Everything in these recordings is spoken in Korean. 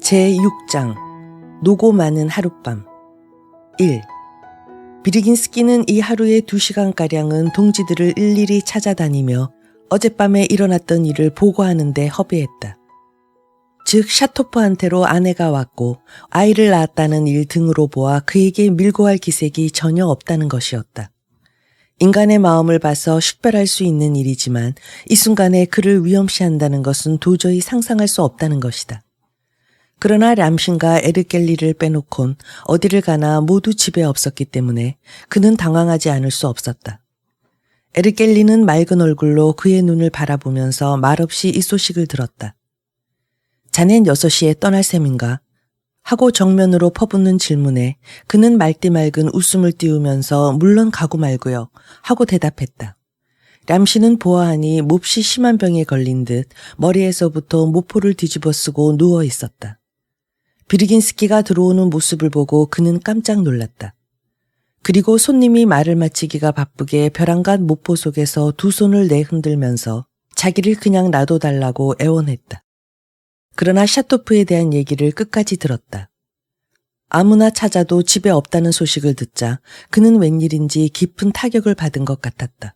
제6장 노고 많은 하룻밤 1. 비르긴스키는 이 하루의 2시간가량은 동지들을 일일이 찾아다니며 어젯밤에 일어났던 일을 보고하는 데 허비했다. 즉 샤토프한테로 아내가 왔고 아이를 낳았다는 일 등으로 보아 그에게 밀고 할 기색이 전혀 없다는 것이었다. 인간의 마음을 봐서 식별할 수 있는 일이지만 이 순간에 그를 위험시한다는 것은 도저히 상상할 수 없다는 것이다. 그러나 람신과 에르겔리를 빼놓곤 어디를 가나 모두 집에 없었기 때문에 그는 당황하지 않을 수 없었다. 에르겔리는 맑은 얼굴로 그의 눈을 바라보면서 말없이 이 소식을 들었다. 자넨 6시에 떠날 셈인가? 하고 정면으로 퍼붓는 질문에 그는 맑디 맑은 웃음을 띄우면서 물론 가고 말고요 하고 대답했다. 람신은 보아하니 몹시 심한 병에 걸린 듯 머리에서부터 모포를 뒤집어 쓰고 누워 있었다. 비르긴스키가 들어오는 모습을 보고 그는 깜짝 놀랐다. 그리고 손님이 말을 마치기가 바쁘게 벼랑간 모포 속에서 두 손을 내흔들면서 자기를 그냥 놔둬달라고 애원했다. 그러나 샤토프에 대한 얘기를 끝까지 들었다. 아무나 찾아도 집에 없다는 소식을 듣자 그는 웬일인지 깊은 타격을 받은 것 같았다.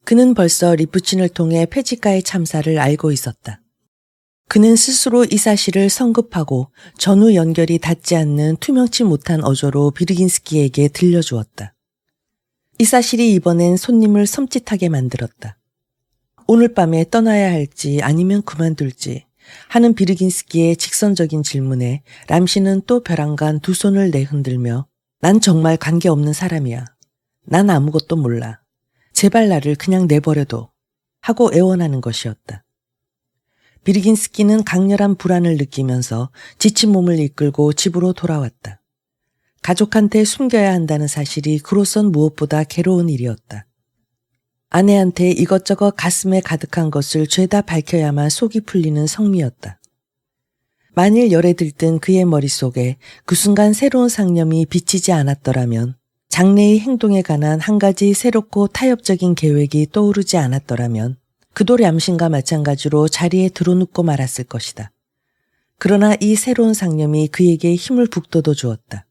그는 벌써 리프친을 통해 폐지가의 참사를 알고 있었다. 그는 스스로 이 사실을 성급하고 전후 연결이 닿지 않는 투명치 못한 어조로 비르긴스키에게 들려주었다. 이 사실이 이번엔 손님을 섬찟하게 만들었다. 오늘 밤에 떠나야 할지 아니면 그만둘지 하는 비르긴스키의 직선적인 질문에 람신은 또 벼랑간 두 손을 내흔들며 난 정말 관계없는 사람이야. 난 아무것도 몰라. 제발 나를 그냥 내버려둬. 하고 애원하는 것이었다. 비르긴스키는 강렬한 불안을 느끼면서 지친 몸을 이끌고 집으로 돌아왔다. 가족한테 숨겨야 한다는 사실이 그로선 무엇보다 괴로운 일이었다. 아내한테 이것저것 가슴에 가득한 것을 죄다 밝혀야만 속이 풀리는 성미였다. 만일 열에 들뜬 그의 머릿속에 그 순간 새로운 상념이 비치지 않았더라면, 장래의 행동에 관한 한 가지 새롭고 타협적인 계획이 떠오르지 않았더라면 그도 람신과 마찬가지로 자리에 드러눕고 말았을 것이다. 그러나 이 새로운 상념이 그에게 힘을 북돋워 주었다.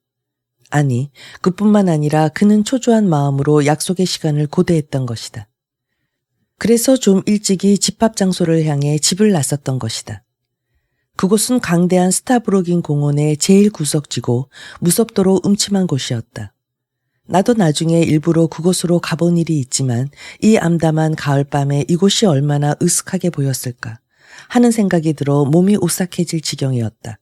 아니, 그뿐만 아니라 그는 초조한 마음으로 약속의 시간을 고대했던 것이다. 그래서 좀 일찍이 집합 장소를 향해 집을 나섰던 것이다. 그곳은 강대한 스타브로긴 공원의 제일 구석지고 무섭도록 음침한 곳이었다. 나도 나중에 일부러 그곳으로 가본 일이 있지만 이 암담한 가을밤에 이곳이 얼마나 으슥하게 보였을까 하는 생각이 들어 몸이 오싹해질 지경이었다.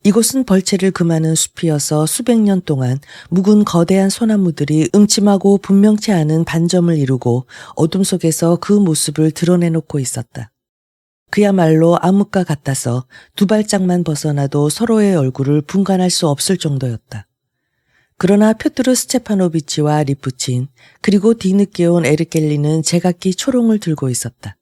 이곳은 벌채를 금하는 숲이어서 수백 년 동안 묵은 거대한 소나무들이 음침하고 분명치 않은 반점을 이루고 어둠 속에서 그 모습을 드러내놓고 있었다. 그야말로 암흑과 같아서 두 발짝만 벗어나도 서로의 얼굴을 분간할 수 없을 정도였다. 그러나 표트르 스테파노비치와 리프친 그리고 뒤늦게 온 에르겔리는 제각기 초롱을 들고 있었다.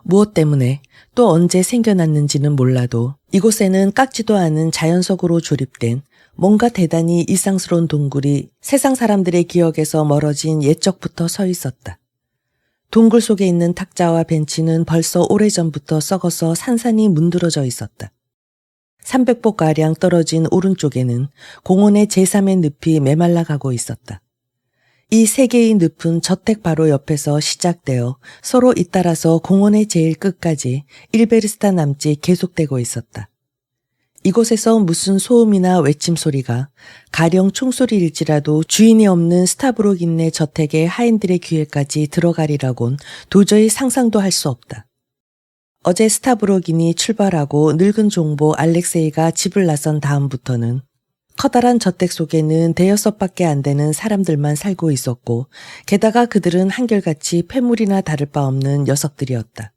무엇 때문에 또 언제 생겨났는지는 몰라도 이곳에는 깎지도 않은 자연석으로 조립된 뭔가 대단히 이상스러운 동굴이 세상 사람들의 기억에서 멀어진 옛적부터 서 있었다. 동굴 속에 있는 탁자와 벤치는 벌써 오래전부터 썩어서 산산이 문드러져 있었다. 300보가량 떨어진 오른쪽에는 공원의 제3의 늪이 메말라 가고 있었다. 이 세 개의 늪은 저택 바로 옆에서 시작되어 서로 잇따라서 공원의 제일 끝까지 일베르스타 남짓 계속되고 있었다. 이곳에서 무슨 소음이나 외침 소리가 가령 총소리일지라도 주인이 없는 스타브로긴네 저택의 하인들의 귀에까지 들어가리라곤 도저히 상상도 할 수 없다. 어제 스타브로긴이 출발하고 늙은 종보 알렉세이가 집을 나선 다음부터는 커다란 저택 속에는 5밖에 안 되는 사람들만 살고 있었고 게다가 그들은 한결같이 폐물이나 다를 바 없는 녀석들이었다.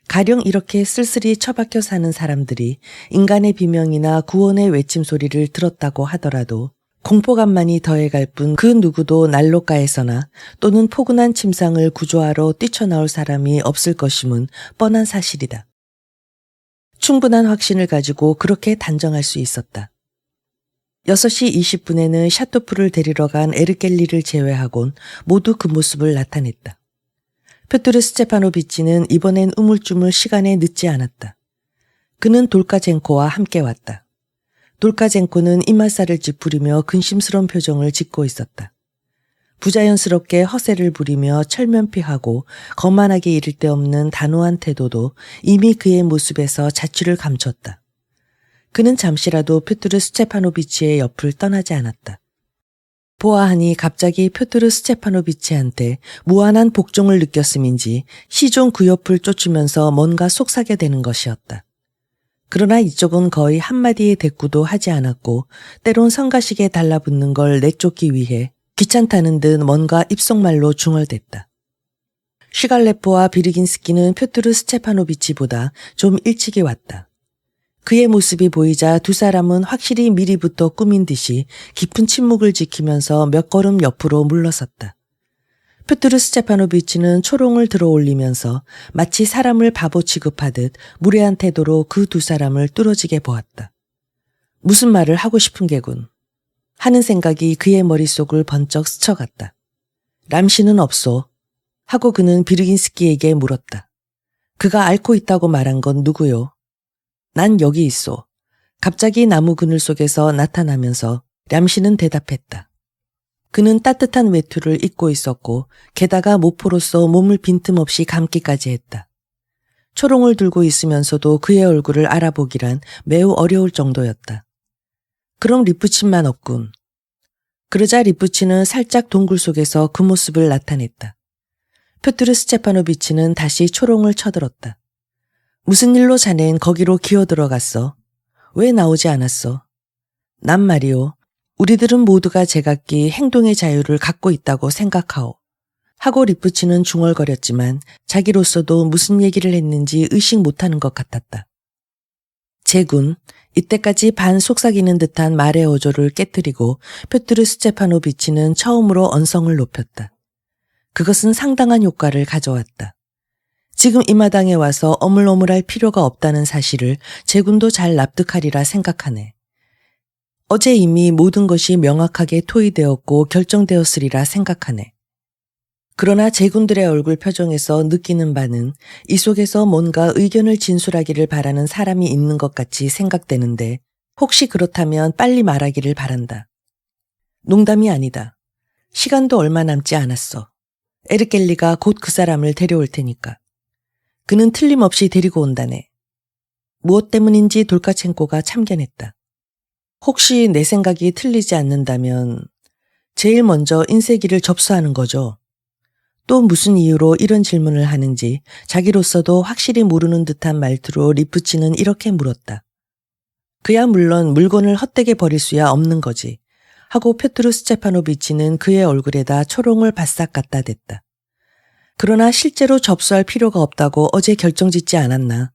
가령 이렇게 쓸쓸히 처박혀 사는 사람들이 인간의 비명이나 구원의 외침 소리를 들었다고 하더라도 공포감만이 더해갈 뿐 그 누구도 난로가에서나 또는 포근한 침상을 구조하러 뛰쳐나올 사람이 없을 것임은 뻔한 사실이다. 충분한 확신을 가지고 그렇게 단정할 수 있었다. 6시 20분에는 샤토프를 데리러 간 에르겔리를 제외하곤 모두 그 모습을 나타냈다. 표트르 스테파노비치는 이번엔 우물쭈물 시간에 늦지 않았다. 그는 돌카젠코와 함께 왔다. 돌카젠코는 이마살을 찌푸리며 근심스러운 표정을 짓고 있었다. 부자연스럽게 허세를 부리며 철면피하고 거만하게 이를 데 없는 단호한 태도도 이미 그의 모습에서 자취를 감췄다. 그는 잠시라도 표트르 스테파노비치의 옆을 떠나지 않았다. 보아하니 갑자기 표트르 스테파노비치한테 무한한 복종을 느꼈음인지 시종 그 옆을 쫓으면서 뭔가 속삭여 대는 것이었다. 그러나 이쪽은 거의 한마디의 대꾸도 하지 않았고 때론 성가시게 달라붙는 걸 내쫓기 위해 귀찮다는 듯 뭔가 입속말로 중얼댔다. 슈갈레포와 비르긴스키는 표트르 스테파노비치보다 좀 일찍이 왔다. 그의 모습이 보이자 두 사람은 확실히 미리부터 꾸민 듯이 깊은 침묵을 지키면서 몇 걸음 옆으로 물러섰다. 표트르 스테파노비치는 초롱을 들어 올리면서 마치 사람을 바보 취급하듯 무례한 태도로 그 두 사람을 뚫어지게 보았다. 무슨 말을 하고 싶은 게군. 하는 생각이 그의 머릿속을 번쩍 스쳐갔다. 람씨는 없소. 하고 그는 비르긴스키에게 물었다. 그가 앓고 있다고 말한 건 누구요? 난 여기 있소. 갑자기 나무 그늘 속에서 나타나면서 람씨는 대답했다. 그는 따뜻한 외투를 입고 있었고 게다가 모포로서 몸을 빈틈없이 감기까지 했다. 초롱을 들고 있으면서도 그의 얼굴을 알아보기란 매우 어려울 정도였다. 그럼 리프친만 없군. 그러자 리프친은 살짝 동굴 속에서 그 모습을 나타냈다. 표트르 스테파노비치는 다시 초롱을 쳐들었다. 무슨 일로 자넨 거기로 기어들어갔어? 왜 나오지 않았어? 난 말이오. 우리들은 모두가 제각기 행동의 자유를 갖고 있다고 생각하오. 하고 리프치는 중얼거렸지만 자기로서도 무슨 얘기를 했는지 의식 못하는 것 같았다. 제군, 이때까지 반 속삭이는 듯한 말의 어조를 깨뜨리고 표트르 스테파노비치는 처음으로 언성을 높였다. 그것은 상당한 효과를 가져왔다. 지금 이 마당에 와서 어물어물할 필요가 없다는 사실을 제군도 잘 납득하리라 생각하네. 어제 이미 모든 것이 명확하게 토의되었고 결정되었으리라 생각하네. 그러나 제군들의 얼굴 표정에서 느끼는 바는 이 속에서 뭔가 의견을 진술하기를 바라는 사람이 있는 것 같이 생각되는데 혹시 그렇다면 빨리 말하기를 바란다. 농담이 아니다. 시간도 얼마 남지 않았어. 에르켈리가 곧 그 사람을 데려올 테니까. 그는 틀림없이 데리고 온다네. 무엇 때문인지 돌카첸코가 참견했다. 혹시 내 생각이 틀리지 않는다면 제일 먼저 인쇄기를 접수하는 거죠. 또 무슨 이유로 이런 질문을 하는지 자기로서도 확실히 모르는 듯한 말투로 리프치는 이렇게 물었다. 그야 물론 물건을 헛되게 버릴 수야 없는 거지. 하고 표트르 스테파노비치는 그의 얼굴에다 초롱을 바싹 갖다 댔다. 그러나 실제로 접수할 필요가 없다고 어제 결정짓지 않았나.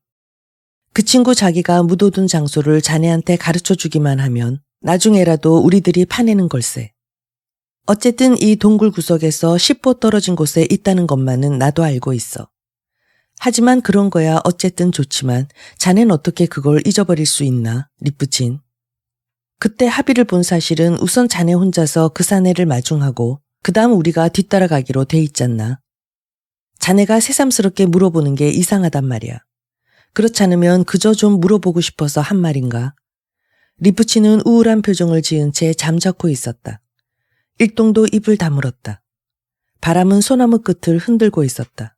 그 친구 자기가 묻어둔 장소를 자네한테 가르쳐주기만 하면 나중에라도 우리들이 파내는 걸세. 어쨌든 이 동굴 구석에서 10보 떨어진 곳에 있다는 것만은 나도 알고 있어. 하지만 그런 거야 어쨌든 좋지만 자넨 어떻게 그걸 잊어버릴 수 있나, 리프친. 그때 합의를 본 사실은 우선 자네 혼자서 그 사내를 마중하고 그 다음 우리가 뒤따라가기로 돼 있잖나. 자네가 새삼스럽게 물어보는 게 이상하단 말이야. 그렇지 않으면 그저 좀 물어보고 싶어서 한 말인가. 리프치는 우울한 표정을 지은 채 잠자코 있었다. 일동도 입을 다물었다. 바람은 소나무 끝을 흔들고 있었다.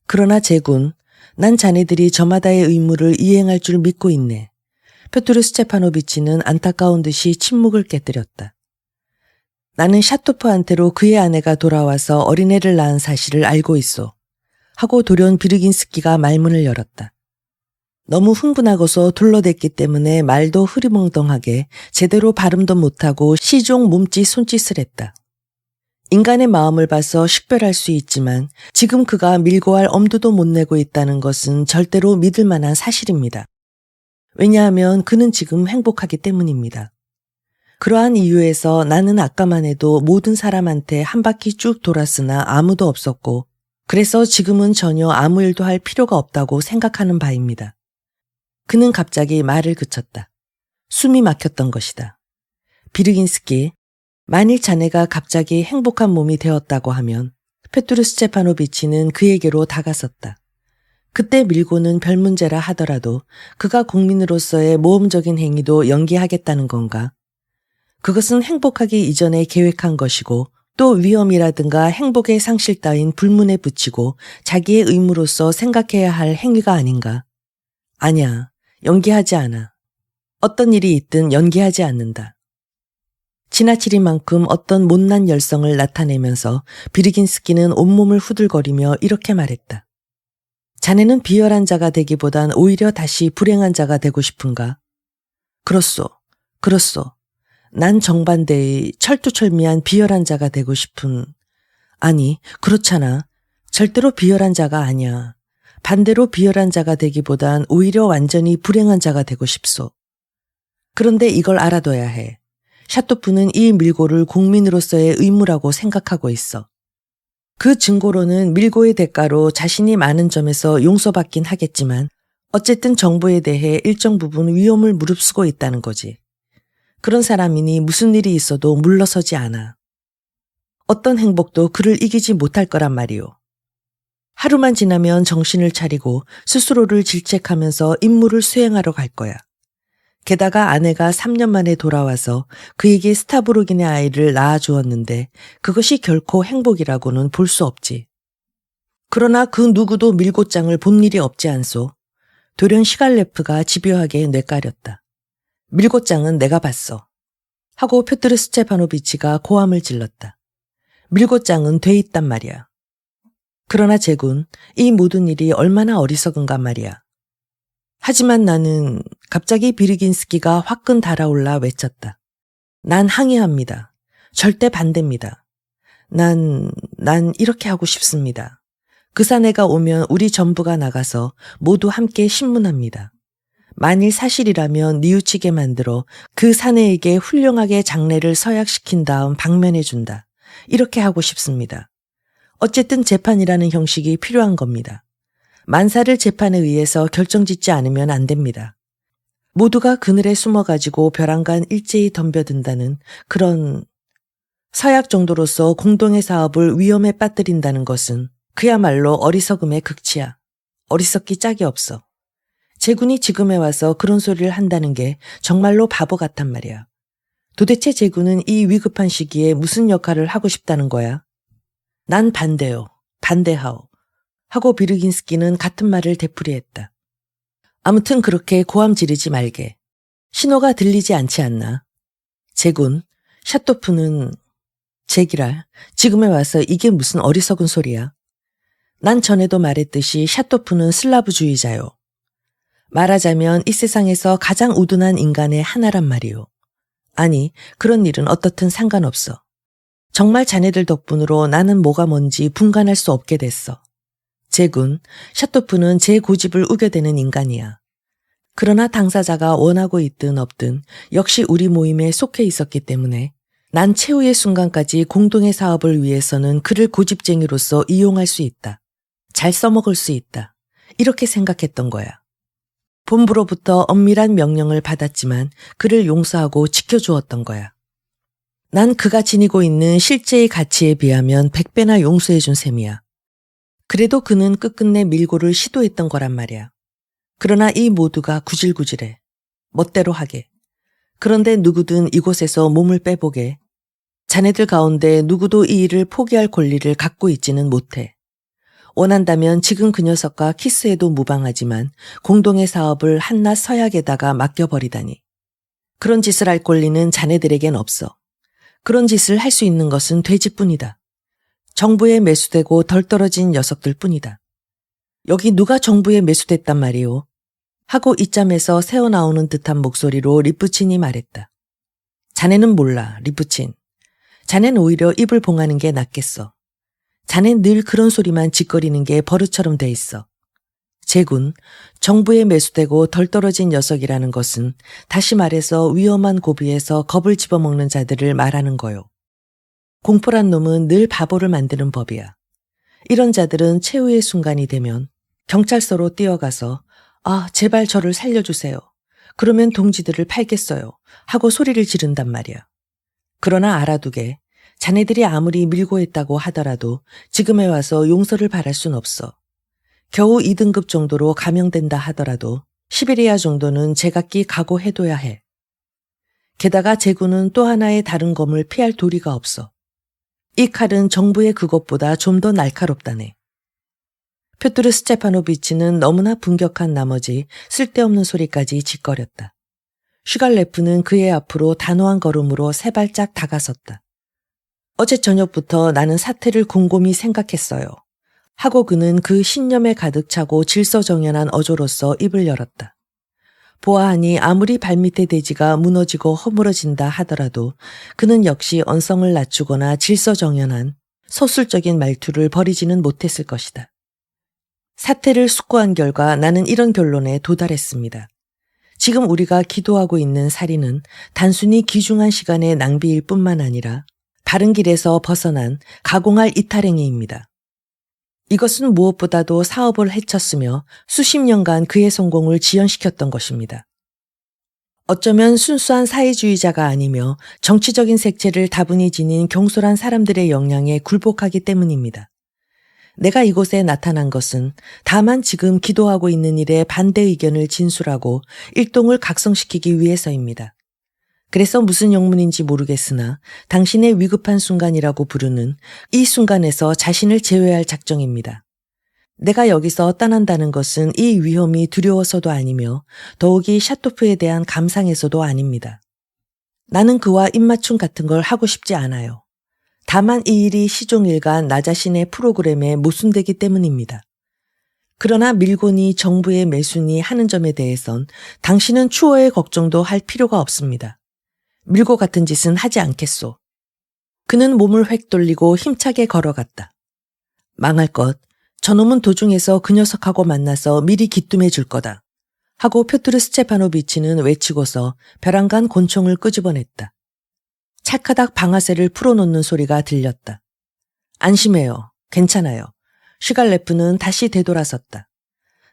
그러나 제군, 난 자네들이 저마다의 의무를 이행할 줄 믿고 있네. 표트르 스테파노비치는 안타까운 듯이 침묵을 깨뜨렸다. 나는 샤토프한테로 그의 아내가 돌아와서 어린애를 낳은 사실을 알고 있어. 하고 돌연 비르긴스키가 말문을 열었다. 너무 흥분하고서 둘러댔기 때문에 말도 흐리멍덩하게 제대로 발음도 못하고 시종 몸짓 손짓을 했다. 인간의 마음을 봐서 식별할 수 있지만 지금 그가 밀고 할 엄두도 못 내고 있다는 것은 절대로 믿을 만한 사실입니다. 왜냐하면 그는 지금 행복하기 때문입니다. 그러한 이유에서 나는 아까만 해도 모든 사람한테 한 바퀴 쭉 돌았으나 아무도 없었고 그래서 지금은 전혀 아무 일도 할 필요가 없다고 생각하는 바입니다. 그는 갑자기 말을 그쳤다. 숨이 막혔던 것이다. 비르긴스키, 만일 자네가 갑자기 행복한 몸이 되었다고 하면 페투르 스테파노비치는 그에게로 다가섰다. 그때 밀고는 별 문제라 하더라도 그가 국민으로서의 모험적인 행위도 연기하겠다는 건가? 그것은 행복하기 이전에 계획한 것이고 또 위험이라든가 행복의 상실 따윈 불문에 붙이고 자기의 의무로서 생각해야 할 행위가 아닌가? 아니야, 연기하지 않아. 어떤 일이 있든 연기하지 않는다. 지나치리만큼 어떤 못난 열성을 나타내면서 비르긴스키는 온몸을 후들거리며 이렇게 말했다. 자네는 비열한 자가 되기보단 오히려 다시 불행한 자가 되고 싶은가? 그렇소. 난 정반대의 철두철미한 비열한 자가 되고 싶은... 아니, 그렇잖아. 절대로 비열한 자가 아니야. 반대로 비열한 자가 되기보단 오히려 완전히 불행한 자가 되고 싶소. 그런데 이걸 알아둬야 해. 샤토프는 이 밀고를 국민으로서의 의무라고 생각하고 있어. 그 증거로는 밀고의 대가로 자신이 많은 점에서 용서받긴 하겠지만 어쨌든 정부에 대해 일정 부분 위험을 무릅쓰고 있다는 거지. 그런 사람이니 무슨 일이 있어도 물러서지 않아. 어떤 행복도 그를 이기지 못할 거란 말이오. 하루만 지나면 정신을 차리고 스스로를 질책하면서 임무를 수행하러 갈 거야. 게다가 아내가 3년 만에 돌아와서 그에게 스타브로긴의 아이를 낳아주었는데 그것이 결코 행복이라고는 볼 수 없지. 그러나 그 누구도 밀고장을 본 일이 없지 않소. 돌연 시갈레프가 집요하게 뇌까렸다. 밀고장은 내가 봤어. 하고 표트르 스테파노비치가 고함을 질렀다. 밀고장은 돼 있단 말이야. 그러나 제군, 이 모든 일이 얼마나 어리석은가 말이야. 하지만 나는 갑자기 비르긴스키가 화끈 달아올라 외쳤다. 난 항의합니다. 절대 반대입니다. 난 이렇게 하고 싶습니다. 그 사내가 오면 우리 전부가 나가서 모두 함께 신문합니다. 만일 사실이라면 뉘우치게 만들어 그 사내에게 훌륭하게 장례를 서약시킨 다음 방면해준다. 이렇게 하고 싶습니다. 어쨌든 재판이라는 형식이 필요한 겁니다. 만사를 재판에 의해서 결정짓지 않으면 안 됩니다. 모두가 그늘에 숨어가지고 벼랑간 일제히 덤벼든다는 그런 서약 정도로서 공동의 사업을 위험에 빠뜨린다는 것은 그야말로 어리석음의 극치야. 어리석기 짝이 없어. 제군이 지금에 와서 그런 소리를 한다는 게 정말로 바보 같단 말이야. 도대체 제군은 이 위급한 시기에 무슨 역할을 하고 싶다는 거야? 난 반대요. 반대하오. 하고 비르긴스키는 같은 말을 되풀이했다. 아무튼 그렇게 고함 지르지 말게. 신호가 들리지 않지 않나? 제군, 샤토프는... 제기랄, 지금에 와서 이게 무슨 어리석은 소리야? 난 전에도 말했듯이 샤토프는 슬라브주의자요. 말하자면 이 세상에서 가장 우둔한 인간의 하나란 말이오. 아니, 그런 일은 어떻든 상관없어. 정말 자네들 덕분으로 나는 뭐가 뭔지 분간할 수 없게 됐어. 제군, 샤토프는 제 고집을 우겨대는 인간이야. 그러나 당사자가 원하고 있든 없든 역시 우리 모임에 속해 있었기 때문에 난 최후의 순간까지 공동의 사업을 위해서는 그를 고집쟁이로서 이용할 수 있다. 잘 써먹을 수 있다. 이렇게 생각했던 거야. 본부로부터 엄밀한 명령을 받았지만 그를 용서하고 지켜주었던 거야. 난 그가 지니고 있는 실제의 가치에 비하면 100배나 용서해준 셈이야. 그래도 그는 끝끝내 밀고를 시도했던 거란 말이야. 그러나 이 모두가 구질구질해. 멋대로 하게. 그런데 누구든 이곳에서 몸을 빼보게. 자네들 가운데 누구도 이 일을 포기할 권리를 갖고 있지는 못해. 원한다면 지금 그 녀석과 키스해도 무방하지만 공동의 사업을 한낱 서약에다가 맡겨버리다니. 그런 짓을 할 권리는 자네들에겐 없어. 그런 짓을 할 수 있는 것은 돼지뿐이다. 정부에 매수되고 덜 떨어진 녀석들 뿐이다. 여기 누가 정부에 매수됐단 말이오? 하고 이짬에서 새어나오는 듯한 목소리로 리프친이 말했다. 자네는 몰라, 리프친. 자넨 오히려 입을 봉하는 게 낫겠어. 자넨 늘 그런 소리만 짓거리는 게 버릇처럼 돼 있어. 제군, 정부에 매수되고 덜 떨어진 녀석이라는 것은 다시 말해서 위험한 고비에서 겁을 집어먹는 자들을 말하는 거요. 공포란 놈은 늘 바보를 만드는 법이야. 이런 자들은 최후의 순간이 되면 경찰서로 뛰어가서 아, 제발 저를 살려주세요. 그러면 동지들을 팔겠어요. 하고 소리를 지른단 말이야. 그러나 알아두게. 자네들이 아무리 밀고 했다고 하더라도 지금에 와서 용서를 바랄 순 없어. 겨우 2등급 정도로 감형된다 하더라도 시베리아 정도는 제각기 각오해둬야 해. 게다가 제구는 또 하나의 다른 검을 피할 도리가 없어. 이 칼은 정부의 그것보다 좀 더 날카롭다네. 표트르 스테파노비치는 너무나 분격한 나머지 쓸데없는 소리까지 짓거렸다. 슈갈레프는 그의 앞으로 단호한 걸음으로 세 발짝 다가섰다. 어제 저녁부터 나는 사태를 곰곰이 생각했어요. 하고 그는 그 신념에 가득 차고 질서정연한 어조로서 입을 열었다. 보아하니 아무리 발밑의 대지가 무너지고 허물어진다 하더라도 그는 역시 언성을 낮추거나 질서정연한 서술적인 말투를 버리지는 못했을 것이다. 사태를 숙고한 결과 나는 이런 결론에 도달했습니다. 지금 우리가 기도하고 있는 살인은 단순히 귀중한 시간의 낭비일 뿐만 아니라 바른 길에서 벗어난 가공할 이탈행위입니다. 이것은 무엇보다도 사업을 해쳤으며 수십 년간 그의 성공을 지연시켰던 것입니다. 어쩌면 순수한 사회주의자가 아니며 정치적인 색채를 다분히 지닌 경솔한 사람들의 영향에 굴복하기 때문입니다. 내가 이곳에 나타난 것은 다만 지금 기도하고 있는 일에 반대 의견을 진술하고 일동을 각성시키기 위해서입니다. 그래서 무슨 영문인지 모르겠으나 당신의 위급한 순간이라고 부르는 이 순간에서 자신을 제외할 작정입니다. 내가 여기서 떠난다는 것은 이 위험이 두려워서도 아니며 더욱이 샤토프에 대한 감상에서도 아닙니다. 나는 그와 입맞춤 같은 걸 하고 싶지 않아요. 다만 이 일이 시종일관 나 자신의 프로그램에 모순되기 때문입니다. 그러나 밀고니 정부의 매순이 하는 점에 대해선 당신은 추호의 걱정도 할 필요가 없습니다. 밀고 같은 짓은 하지 않겠소. 그는 몸을 획 돌리고 힘차게 걸어갔다. 망할 것, 저놈은 도중에서 그 녀석하고 만나서 미리 기뜸해 줄 거다. 하고 표트르 스테파노비치는 외치고서 벼랑간 권총을 끄집어냈다. 찰카닥 방아쇠를 풀어놓는 소리가 들렸다. 안심해요. 괜찮아요. 슈갈레프는 다시 되돌아섰다.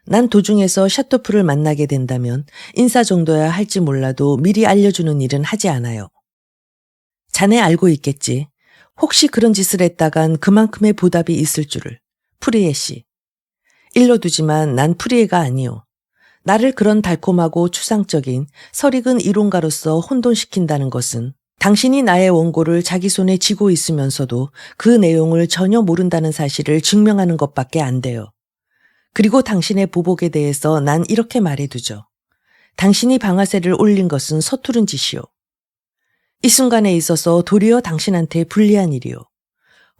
난 도중에서 샤토프를 만나게 된다면 인사 정도야 할지 몰라도 미리 알려주는 일은 하지 않아요. 자네 알고 있겠지. 혹시 그런 짓을 했다간 그만큼의 보답이 있을 줄을. 프리에 씨. 일러 두지만 난 프리에가 아니오. 나를 그런 달콤하고 추상적인 설익은 이론가로서 혼돈시킨다는 것은 당신이 나의 원고를 자기 손에 쥐고 있으면서도 그 내용을 전혀 모른다는 사실을 증명하는 것밖에 안 돼요. 그리고 당신의 보복에 대해서 난 이렇게 말해두죠. 당신이 방아쇠를 올린 것은 서투른 짓이요. 이 순간에 있어서 도리어 당신한테 불리한 일이요.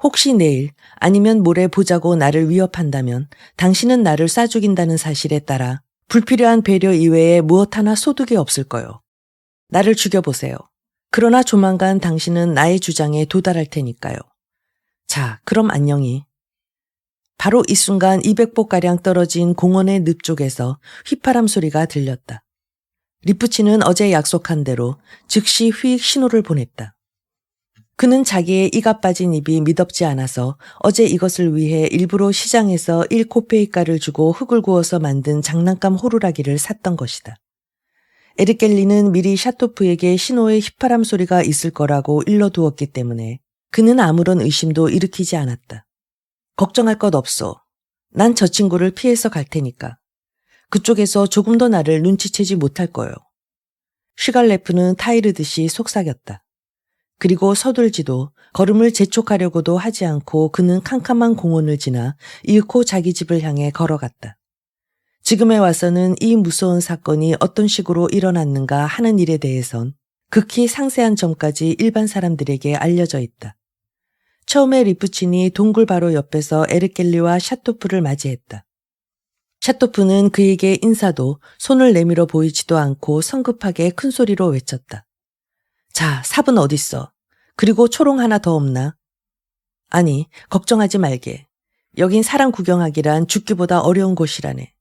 혹시 내일 아니면 모레 보자고 나를 위협한다면 당신은 나를 쏴 죽인다는 사실에 따라 불필요한 배려 이외에 무엇 하나 소득이 없을 거요. 나를 죽여보세요. 그러나 조만간 당신은 나의 주장에 도달할 테니까요. 자, 그럼 안녕히. 바로 이 순간 200보가량 떨어진 공원의 늪 쪽에서 휘파람 소리가 들렸다. 리프치는 어제 약속한 대로 즉시 휘익 신호를 보냈다. 그는 자기의 이가 빠진 입이 미덥지 않아서 어제 이것을 위해 일부러 시장에서 1코페이가를 주고 흙을 구워서 만든 장난감 호루라기를 샀던 것이다. 에르켈리는 미리 샤토프에게 신호의 휘파람 소리가 있을 거라고 일러두었기 때문에 그는 아무런 의심도 일으키지 않았다. 걱정할 것 없어. 난 저 친구를 피해서 갈 테니까. 그쪽에서 조금 더 나를 눈치채지 못할 거요. 슈갈레프는 타이르듯이 속삭였다. 그리고 서둘지도 걸음을 재촉하려고도 하지 않고 그는 캄캄한 공원을 지나 이윽고 자기 집을 향해 걸어갔다. 지금에 와서는 이 무서운 사건이 어떤 식으로 일어났는가 하는 일에 대해선 극히 상세한 점까지 일반 사람들에게 알려져 있다. 처음에 리프친이 동굴 바로 옆에서 에르켈리와 샤토프를 맞이했다. 샤토프는 그에게 인사도 손을 내밀어 보이지도 않고 성급하게 큰 소리로 외쳤다. 자, 삽은 어딨어? 그리고 초롱 하나 더 없나? 아니, 걱정하지 말게. 여긴 사람 구경하기란 죽기보다 어려운 곳이라네.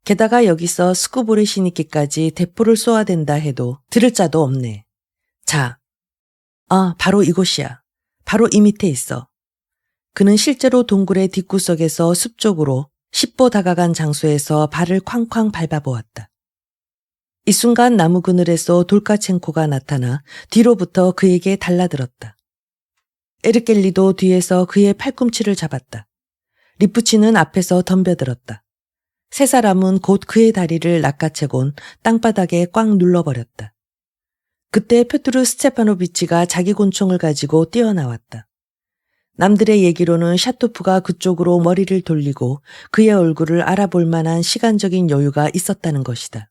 게다가 여기서 스쿠보를 신이기까지 대포를 쏘아야 된다 해도 들을 자도 없네. 자, 바로 이곳이야. 바로 이 밑에 있어. 그는 실제로 동굴의 뒷구석에서 숲 쪽으로 10보 다가간 장소에서 발을 쾅쾅 밟아보았다. 이 순간 나무 그늘에서 돌카첸코가 나타나 뒤로부터 그에게 달라들었다. 에르켈리도 뒤에서 그의 팔꿈치를 잡았다. 리프치는 앞에서 덤벼들었다. 세 사람은 곧 그의 다리를 낚아채곤 땅바닥에 꽉 눌러버렸다. 그때 표트르 스테파노비치가 자기 권총을 가지고 뛰어나왔다. 남들의 얘기로는 샤토프가 그쪽으로 머리를 돌리고 그의 얼굴을 알아볼 만한 시간적인 여유가 있었다는 것이다.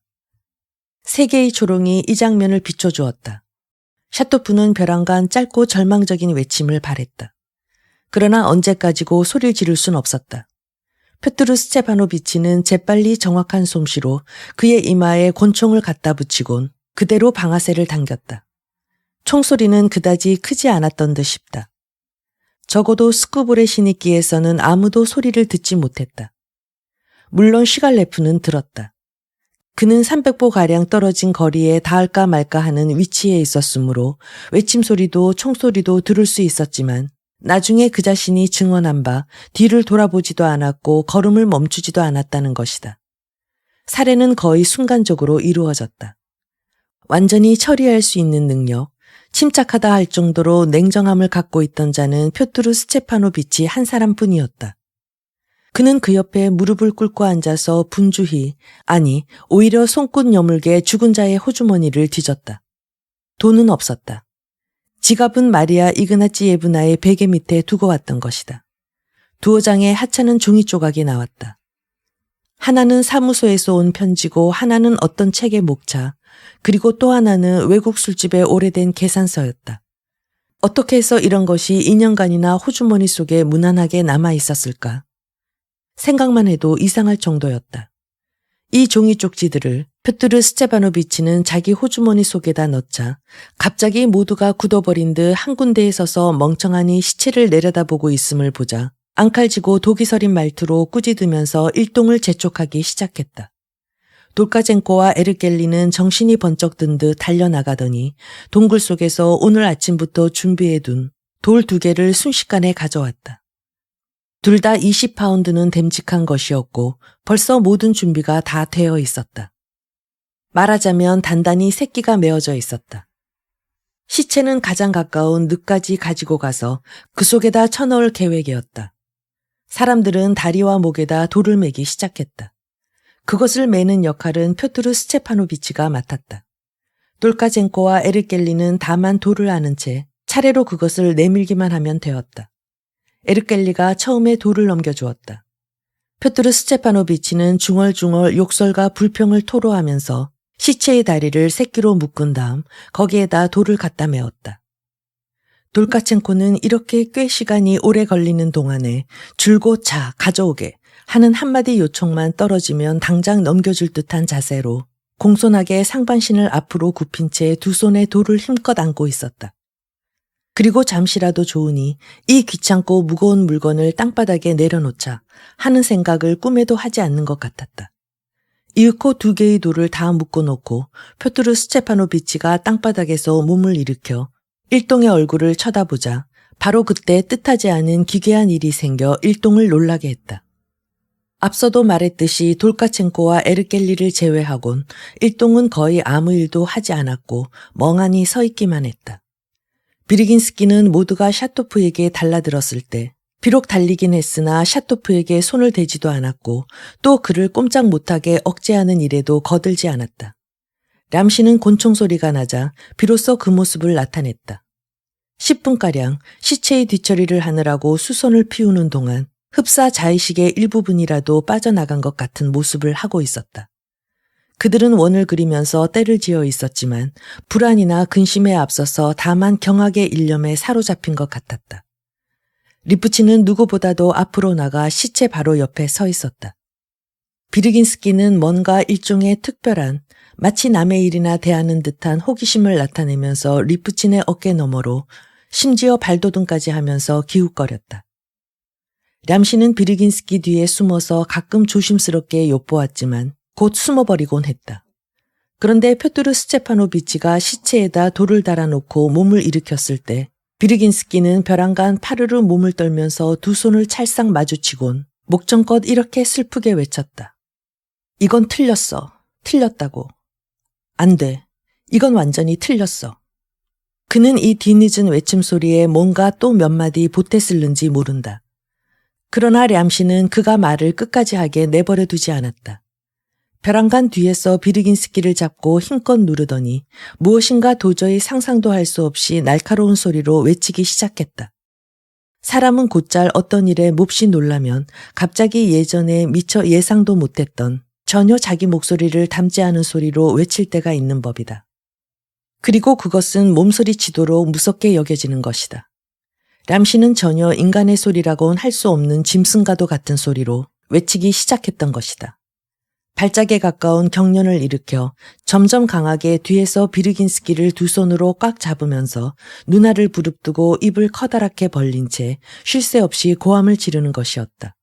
세 개의 초롱이 이 장면을 비춰주었다. 샤토프는 벼랑간 짧고 절망적인 외침을 발했다. 그러나 언제까지고 소리를 지를 순 없었다. 표트르 스테파노비치는 재빨리 정확한 솜씨로 그의 이마에 권총을 갖다 붙이곤 그대로 방아쇠를 당겼다. 총소리는 그다지 크지 않았던 듯 싶다. 적어도 스쿠볼의 신입기에서는 아무도 소리를 듣지 못했다. 물론 슈갈레프는 들었다. 그는 300보가량 떨어진 거리에 닿을까 말까 하는 위치에 있었으므로 외침소리도 총소리도 들을 수 있었지만 나중에 그 자신이 증언한 바 뒤를 돌아보지도 않았고 걸음을 멈추지도 않았다는 것이다. 살해는 거의 순간적으로 이루어졌다. 완전히 처리할 수 있는 능력, 침착하다 할 정도로 냉정함을 갖고 있던 자는 표트르 스테파노비치 한 사람뿐이었다. 그는 그 옆에 무릎을 꿇고 앉아서 분주히, 아니 오히려 손끝 여물게 죽은 자의 호주머니를 뒤졌다. 돈은 없었다. 지갑은 마리아 이그나찌예브나의 베개 밑에 두고 왔던 것이다. 두어 장의 하찮은 종이 조각이 나왔다. 하나는 사무소에서 온 편지고 하나는 어떤 책의 목차, 그리고 또 하나는 외국 술집의 오래된 계산서였다. 어떻게 해서 이런 것이 2년간이나 호주머니 속에 무난하게 남아 있었을까? 생각만 해도 이상할 정도였다. 이 종이 쪽지들을 표트르 스테파노비치는 자기 호주머니 속에다 넣자 갑자기 모두가 굳어버린 듯 한 군데에 서서 멍청하니 시체를 내려다보고 있음을 보자 앙칼지고 독이 서린 말투로 꾸짖으면서 일동을 재촉하기 시작했다. 돌카젠코와 에르겔리는 정신이 번쩍 든 듯 달려나가더니 동굴 속에서 오늘 아침부터 준비해둔 돌 2개를 순식간에 가져왔다. 둘 다 20파운드는 됨직한 것이었고 벌써 모든 준비가 다 되어 있었다. 말하자면 단단히 새끼가 메어져 있었다. 시체는 가장 가까운 늪까지 가지고 가서 그 속에다 쳐넣을 계획이었다. 사람들은 다리와 목에다 돌을 매기 시작했다. 그것을 매는 역할은 표트르 스테파노비치가 맡았다. 돌카젠코와 에르겔리는 다만 돌을 아는 채 차례로 그것을 내밀기만 하면 되었다. 에르겔리가 처음에 돌을 넘겨주었다. 표트르 스테파노비치는 중얼중얼 욕설과 불평을 토로하면서 시체의 다리를 새끼로 묶은 다음 거기에다 돌을 갖다 메었다. 돌카첸코는 이렇게 꽤 시간이 오래 걸리는 동안에 줄곧 자 가져오게 하는 한마디 요청만 떨어지면 당장 넘겨줄 듯한 자세로 공손하게 상반신을 앞으로 굽힌 채 두 손에 돌을 힘껏 안고 있었다. 그리고 잠시라도 좋으니 이 귀찮고 무거운 물건을 땅바닥에 내려놓자 하는 생각을 꿈에도 하지 않는 것 같았다. 이윽고 2개의 돌을 다 묶어놓고 표트르 스테파노비치가 땅바닥에서 몸을 일으켜 일동의 얼굴을 쳐다보자 바로 그때 뜻하지 않은 기괴한 일이 생겨 일동을 놀라게 했다. 앞서도 말했듯이 돌카첸코와 에르겔리를 제외하곤 일동은 거의 아무 일도 하지 않았고 멍하니 서 있기만 했다. 비르긴스키는 모두가 샤토프에게 달라들었을 때 비록 달리긴 했으나 샤토프에게 손을 대지도 않았고 또 그를 꼼짝 못하게 억제하는 일에도 거들지 않았다. 람씨는 곤총 소리가 나자 비로소 그 모습을 나타냈다. 10분가량 시체의 뒤처리를 하느라고 수선을 피우는 동안 흡사 자의식의 일부분이라도 빠져나간 것 같은 모습을 하고 있었다. 그들은 원을 그리면서 때를 지어 있었지만 불안이나 근심에 앞서서 다만 경악의 일념에 사로잡힌 것 같았다. 리프치는 누구보다도 앞으로 나가 시체 바로 옆에 서 있었다. 비르긴스키는 뭔가 일종의 특별한 마치 남의 일이나 대하는 듯한 호기심을 나타내면서 리프친의 어깨 너머로 심지어 발도둥까지 하면서 기웃거렸다. 람씨는 비르긴스키 뒤에 숨어서 가끔 조심스럽게 엿보았지만 곧 숨어버리곤 했다. 그런데 표트르 스테파노비치가 시체에다 돌을 달아놓고 몸을 일으켰을 때 비르긴스키는 벼랑간 파르르 몸을 떨면서 두 손을 찰싹 마주치곤 목청껏 이렇게 슬프게 외쳤다. 이건 틀렸어. 틀렸다고. 안 돼. 이건 완전히 틀렸어. 그는 이 뒤늦은 외침소리에 뭔가 또 몇 마디 보탰을는지 모른다. 그러나 램씨는 그가 말을 끝까지 하게 내버려 두지 않았다. 벼랑간 뒤에서 비르긴스키를 잡고 힘껏 누르더니 무엇인가 도저히 상상도 할 수 없이 날카로운 소리로 외치기 시작했다. 사람은 곧잘 어떤 일에 몹시 놀라면 갑자기 예전에 미처 예상도 못했던 전혀 자기 목소리를 담지 않은 소리로 외칠 때가 있는 법이다. 그리고 그것은 몸소리치도록 무섭게 여겨지는 것이다. 람씨는 전혀 인간의 소리라고는 할 수 없는 짐승과도 같은 소리로 외치기 시작했던 것이다. 발작에 가까운 경련을 일으켜 점점 강하게 뒤에서 비르긴스키를 두 손으로 꽉 잡으면서 눈알을 부릅뜨고 입을 커다랗게 벌린 채 쉴 새 없이 고함을 지르는 것이었다.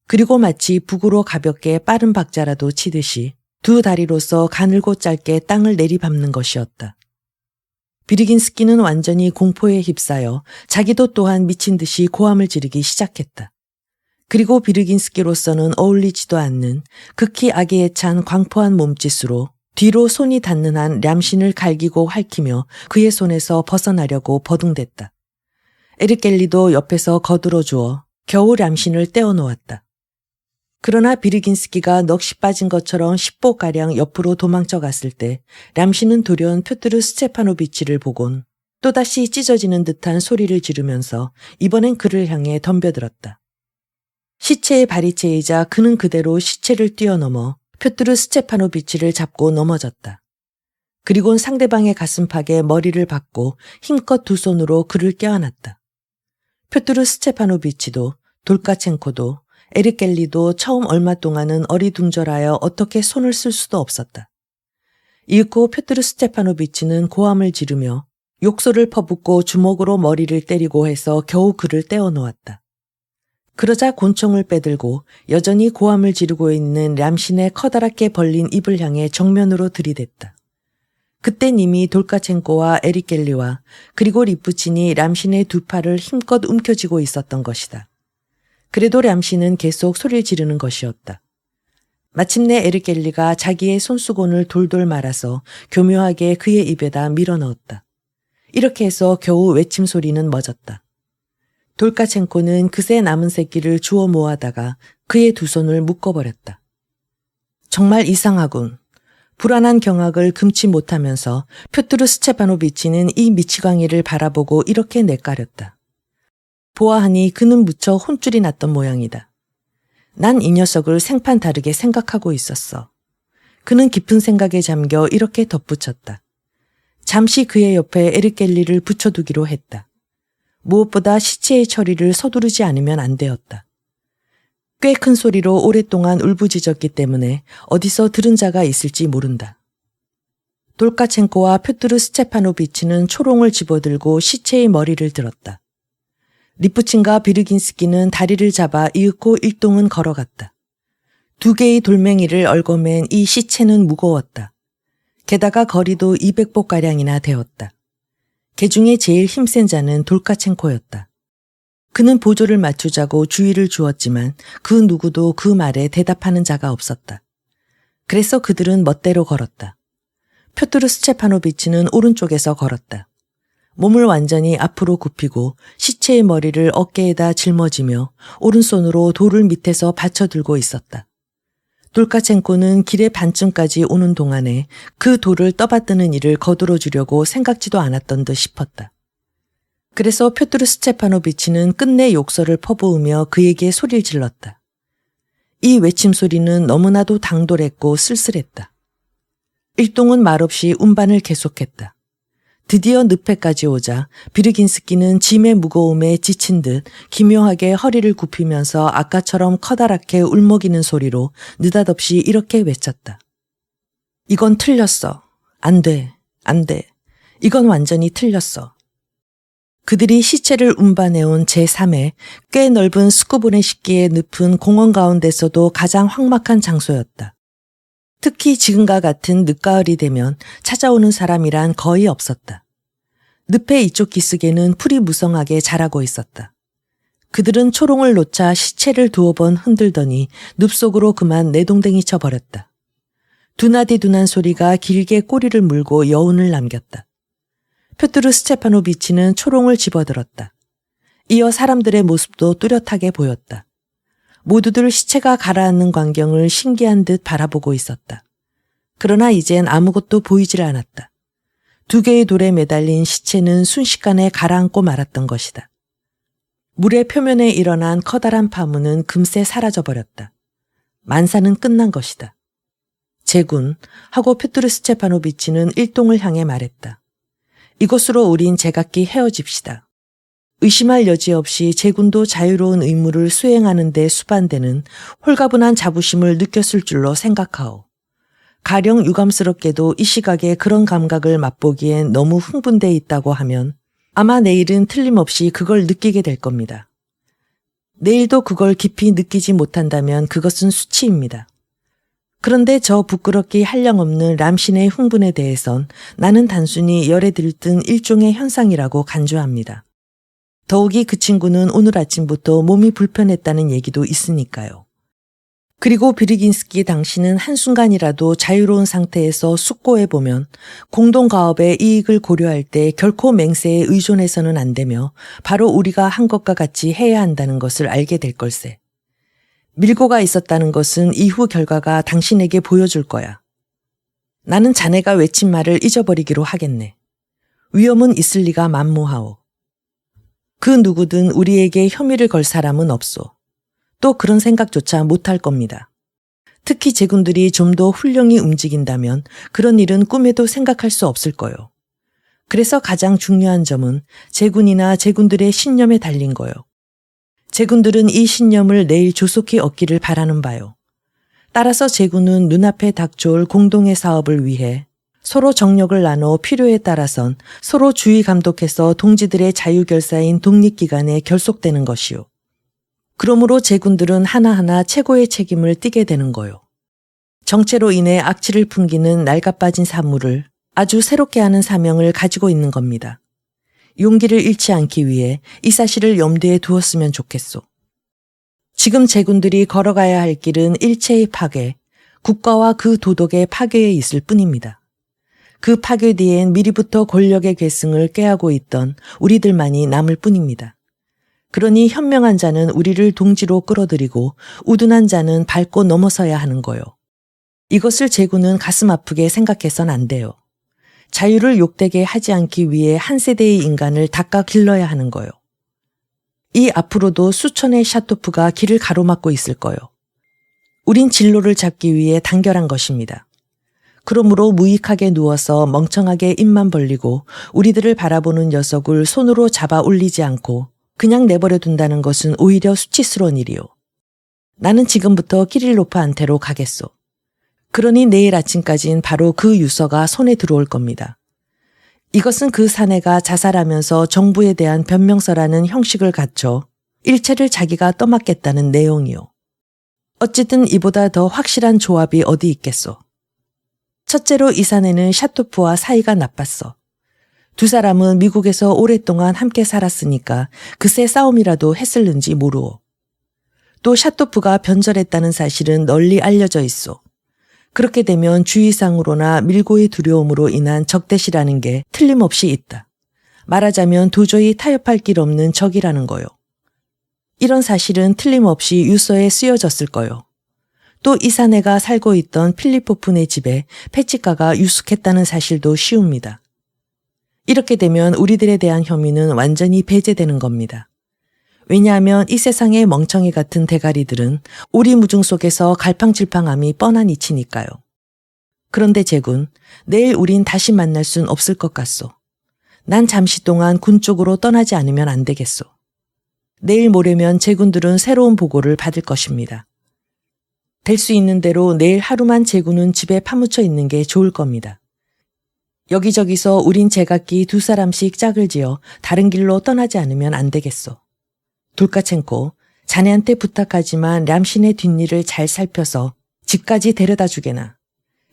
그리고 마치 북으로 가볍게 빠른 박자라도 치듯이 두 다리로서 가늘고 짧게 땅을 내리밟는 것이었다. 비르긴스키는 완전히 공포에 휩싸여 자기도 또한 미친 듯이 고함을 지르기 시작했다. 그리고 비르긴스키로서는 어울리지도 않는 극히 악의에 찬 광포한 몸짓으로 뒤로 손이 닿는 한 람신을 갈기고 핥히며 그의 손에서 벗어나려고 버둥댔다. 에르켈리도 옆에서 거들어주어 겨우 람신을 떼어놓았다. 그러나 비르긴스키가 넋이 빠진 것처럼 10보가량 옆으로 도망쳐 갔을 때 람신은 돌연 표트르 스테파노비치를 보곤 또다시 찢어지는 듯한 소리를 지르면서 이번엔 그를 향해 덤벼들었다. 시체의 바리채이자 그는 그대로 시체를 뛰어넘어 표트르 스테파노비치를 잡고 넘어졌다. 그리곤 상대방의 가슴팍에 머리를 박고 힘껏 두 손으로 그를 껴안았다. 표트르 스테파노비치도 돌카첸코도 에르켈리도 처음 얼마 동안은 어리둥절하여 어떻게 손을 쓸 수도 없었다. 이윽고 표트르 스테파노비치는 고함을 지르며 욕설을 퍼붓고 주먹으로 머리를 때리고 해서 겨우 그를 떼어놓았다. 그러자 곤총을 빼들고 여전히 고함을 지르고 있는 람신의 커다랗게 벌린 입을 향해 정면으로 들이댔다. 그땐 이미 돌카첸코와 에리켈리와 그리고 리프친이 람신의 두 팔을 힘껏 움켜쥐고 있었던 것이다. 그래도 람신은 계속 소리를 지르는 것이었다. 마침내 에르켈리가 자기의 손수건을 돌돌 말아서 교묘하게 그의 입에다 밀어넣었다. 이렇게 해서 겨우 외침 소리는 멎었다. 돌카첸코는 그새 남은 새끼를 주워 모아다가 그의 두 손을 묶어버렸다. 정말 이상하군. 불안한 경악을 금치 못하면서 표트르 스테파노비치는 이 미치광이를 바라보고 이렇게 내까렸다. 보아하니 그는 무척 혼쭐이 났던 모양이다. 난 이 녀석을 생판 다르게 생각하고 있었어. 그는 깊은 생각에 잠겨 이렇게 덧붙였다. 잠시 그의 옆에 에르켈리를 붙여두기로 했다. 무엇보다 시체의 처리를 서두르지 않으면 안 되었다. 꽤 큰 소리로 오랫동안 울부짖었기 때문에 어디서 들은 자가 있을지 모른다. 돌카첸코와 표트르 스테파노비치는 초롱을 집어들고 시체의 머리를 들었다. 리프친과 비르긴스키는 다리를 잡아 이윽고 일동은 걸어갔다. 두 개의 돌멩이를 얽어맨 이 시체는 무거웠다. 게다가 거리도 200보가량이나 되었다. 개 중에 제일 힘센 자는 돌카첸코였다. 그는 보조를 맞추자고 주의를 주었지만 그 누구도 그 말에 대답하는 자가 없었다. 그래서 그들은 멋대로 걸었다. 표트르 스테파노비치는 오른쪽에서 걸었다. 몸을 완전히 앞으로 굽히고 시체의 머리를 어깨에다 짊어지며 오른손으로 돌을 밑에서 받쳐들고 있었다. 돌카첸코는 길의 반쯤까지 오는 동안에 그 돌을 떠받드는 일을 거들어주려고 생각지도 않았던 듯 싶었다. 그래서 표트르 스테파노비치는 끝내 욕설을 퍼부으며 그에게 소리를 질렀다. 이 외침 소리는 너무나도 당돌했고 쓸쓸했다. 일동은 말없이 운반을 계속했다. 드디어 늪에까지 오자 비르긴스키는 짐의 무거움에 지친 듯 기묘하게 허리를 굽히면서 아까처럼 커다랗게 울먹이는 소리로 느닷없이 이렇게 외쳤다. 이건 틀렸어. 안 돼. 안 돼. 이건 완전히 틀렸어. 그들이 시체를 운반해온 제3회 꽤 넓은 스쿠보네 식기의 늪은 공원 가운데서도 가장 황막한 장소였다. 특히 지금과 같은 늦가을이 되면 찾아오는 사람이란 거의 없었다. 늪의 이쪽 기슭에는 풀이 무성하게 자라고 있었다. 그들은 초롱을 놓자 시체를 두어 번 흔들더니 늪 속으로 그만 내동댕이 쳐버렸다. 두나디둔한 소리가 길게 꼬리를 물고 여운을 남겼다. 표트르 스테파노비치는 초롱을 집어들었다. 이어 사람들의 모습도 뚜렷하게 보였다. 모두들 시체가 가라앉는 광경을 신기한 듯 바라보고 있었다. 그러나 이젠 아무것도 보이질 않았다. 두 개의 돌에 매달린 시체는 순식간에 가라앉고 말았던 것이다. 물의 표면에 일어난 커다란 파문은 금세 사라져버렸다. 만사는 끝난 것이다. 제군 하고 페트르 스테파노비치는 일동을 향해 말했다. 이것으로 우린 제각기 헤어집시다. 의심할 여지 없이 제군도 자유로운 의무를 수행하는 데 수반되는 홀가분한 자부심을 느꼈을 줄로 생각하오. 가령 유감스럽게도 이 시각에 그런 감각을 맛보기엔 너무 흥분돼 있다고 하면 아마 내일은 틀림없이 그걸 느끼게 될 겁니다. 내일도 그걸 깊이 느끼지 못한다면 그것은 수치입니다. 그런데 저 부끄럽기 한량없는 람신의 흥분에 대해선 나는 단순히 열에 들뜬 일종의 현상이라고 간주합니다. 더욱이 그 친구는 오늘 아침부터 몸이 불편했다는 얘기도 있으니까요. 그리고 비르긴스키 당신은 한순간이라도 자유로운 상태에서 숙고해보면 공동가업의 이익을 고려할 때 결코 맹세에 의존해서는 안 되며 바로 우리가 한 것과 같이 해야 한다는 것을 알게 될 걸세. 밀고가 있었다는 것은 이후 결과가 당신에게 보여줄 거야. 나는 자네가 외친 말을 잊어버리기로 하겠네. 위험은 있을 리가 만무하오. 그 누구든 우리에게 혐의를 걸 사람은 없소. 또 그런 생각조차 못할 겁니다. 특히 제군들이 좀 더 훌륭히 움직인다면 그런 일은 꿈에도 생각할 수 없을 거요. 그래서 가장 중요한 점은 제군이나 제군들의 신념에 달린 거요. 제군들은 이 신념을 내일 조속히 얻기를 바라는 바요. 따라서 제군은 눈앞에 닥쳐올 공동의 사업을 위해 서로 정력을 나눠 필요에 따라선 서로 주의 감독해서 동지들의 자유결사인 독립기관에 결속되는 것이요. 그러므로 제군들은 하나하나 최고의 책임을 띠게 되는 거요. 정체로 인해 악취를 풍기는 낡아빠진 사물을 아주 새롭게 하는 사명을 가지고 있는 겁니다. 용기를 잃지 않기 위해 이 사실을 염두에 두었으면 좋겠소. 지금 제군들이 걸어가야 할 길은 일체의 파괴, 국가와 그 도덕의 파괴에 있을 뿐입니다. 그 파괴 뒤엔 미리부터 권력의 계승을 꾀하고 있던 우리들만이 남을 뿐입니다. 그러니 현명한 자는 우리를 동지로 끌어들이고 우둔한 자는 밟고 넘어서야 하는 거요. 이것을 제군은 가슴 아프게 생각해선 안 돼요. 자유를 욕되게 하지 않기 위해 한 세대의 인간을 닦아 길러야 하는 거요. 이 앞으로도 수천의 샤토프가 길을 가로막고 있을 거요. 우린 진로를 잡기 위해 단결한 것입니다. 그러므로 무익하게 누워서 멍청하게 입만 벌리고 우리들을 바라보는 녀석을 손으로 잡아 올리지 않고 그냥 내버려 둔다는 것은 오히려 수치스러운 일이요. 나는 지금부터 키릴로프한테로 가겠소. 그러니 내일 아침까진 바로 그 유서가 손에 들어올 겁니다. 이것은 그 사내가 자살하면서 정부에 대한 변명서라는 형식을 갖춰 일체를 자기가 떠맡겠다는 내용이요. 어쨌든 이보다 더 확실한 조합이 어디 있겠소. 첫째로 이 사내는 샤토프와 사이가 나빴어. 두 사람은 미국에서 오랫동안 함께 살았으니까 그새 싸움이라도 했을는지 모르오. 또 샤토프가 변절했다는 사실은 널리 알려져 있어. 그렇게 되면 주의상으로나 밀고의 두려움으로 인한 적대시라는 게 틀림없이 있다. 말하자면 도저히 타협할 길 없는 적이라는 거요. 이런 사실은 틀림없이 유서에 쓰여졌을 거요. 또 이 사내가 살고 있던 필리포프네 집에 패치카가 유숙했다는 사실도 쉬웁니다. 이렇게 되면 우리들에 대한 혐의는 완전히 배제되는 겁니다. 왜냐하면 이 세상의 멍청이 같은 대가리들은 오리무중 속에서 갈팡질팡함이 뻔한 이치니까요. 그런데 제군, 내일 우린 다시 만날 순 없을 것 같소. 난 잠시 동안 군 쪽으로 떠나지 않으면 안 되겠소. 내일 모레면 제군들은 새로운 보고를 받을 것입니다. 될 수 있는 대로 내일 하루만 제군은 집에 파묻혀 있는 게 좋을 겁니다. 여기저기서 우린 제각기 두 사람씩 짝을 지어 다른 길로 떠나지 않으면 안 되겠소. 돌카첸코, 자네한테 부탁하지만 람신의 뒷일을 잘 살펴서 집까지 데려다 주게나.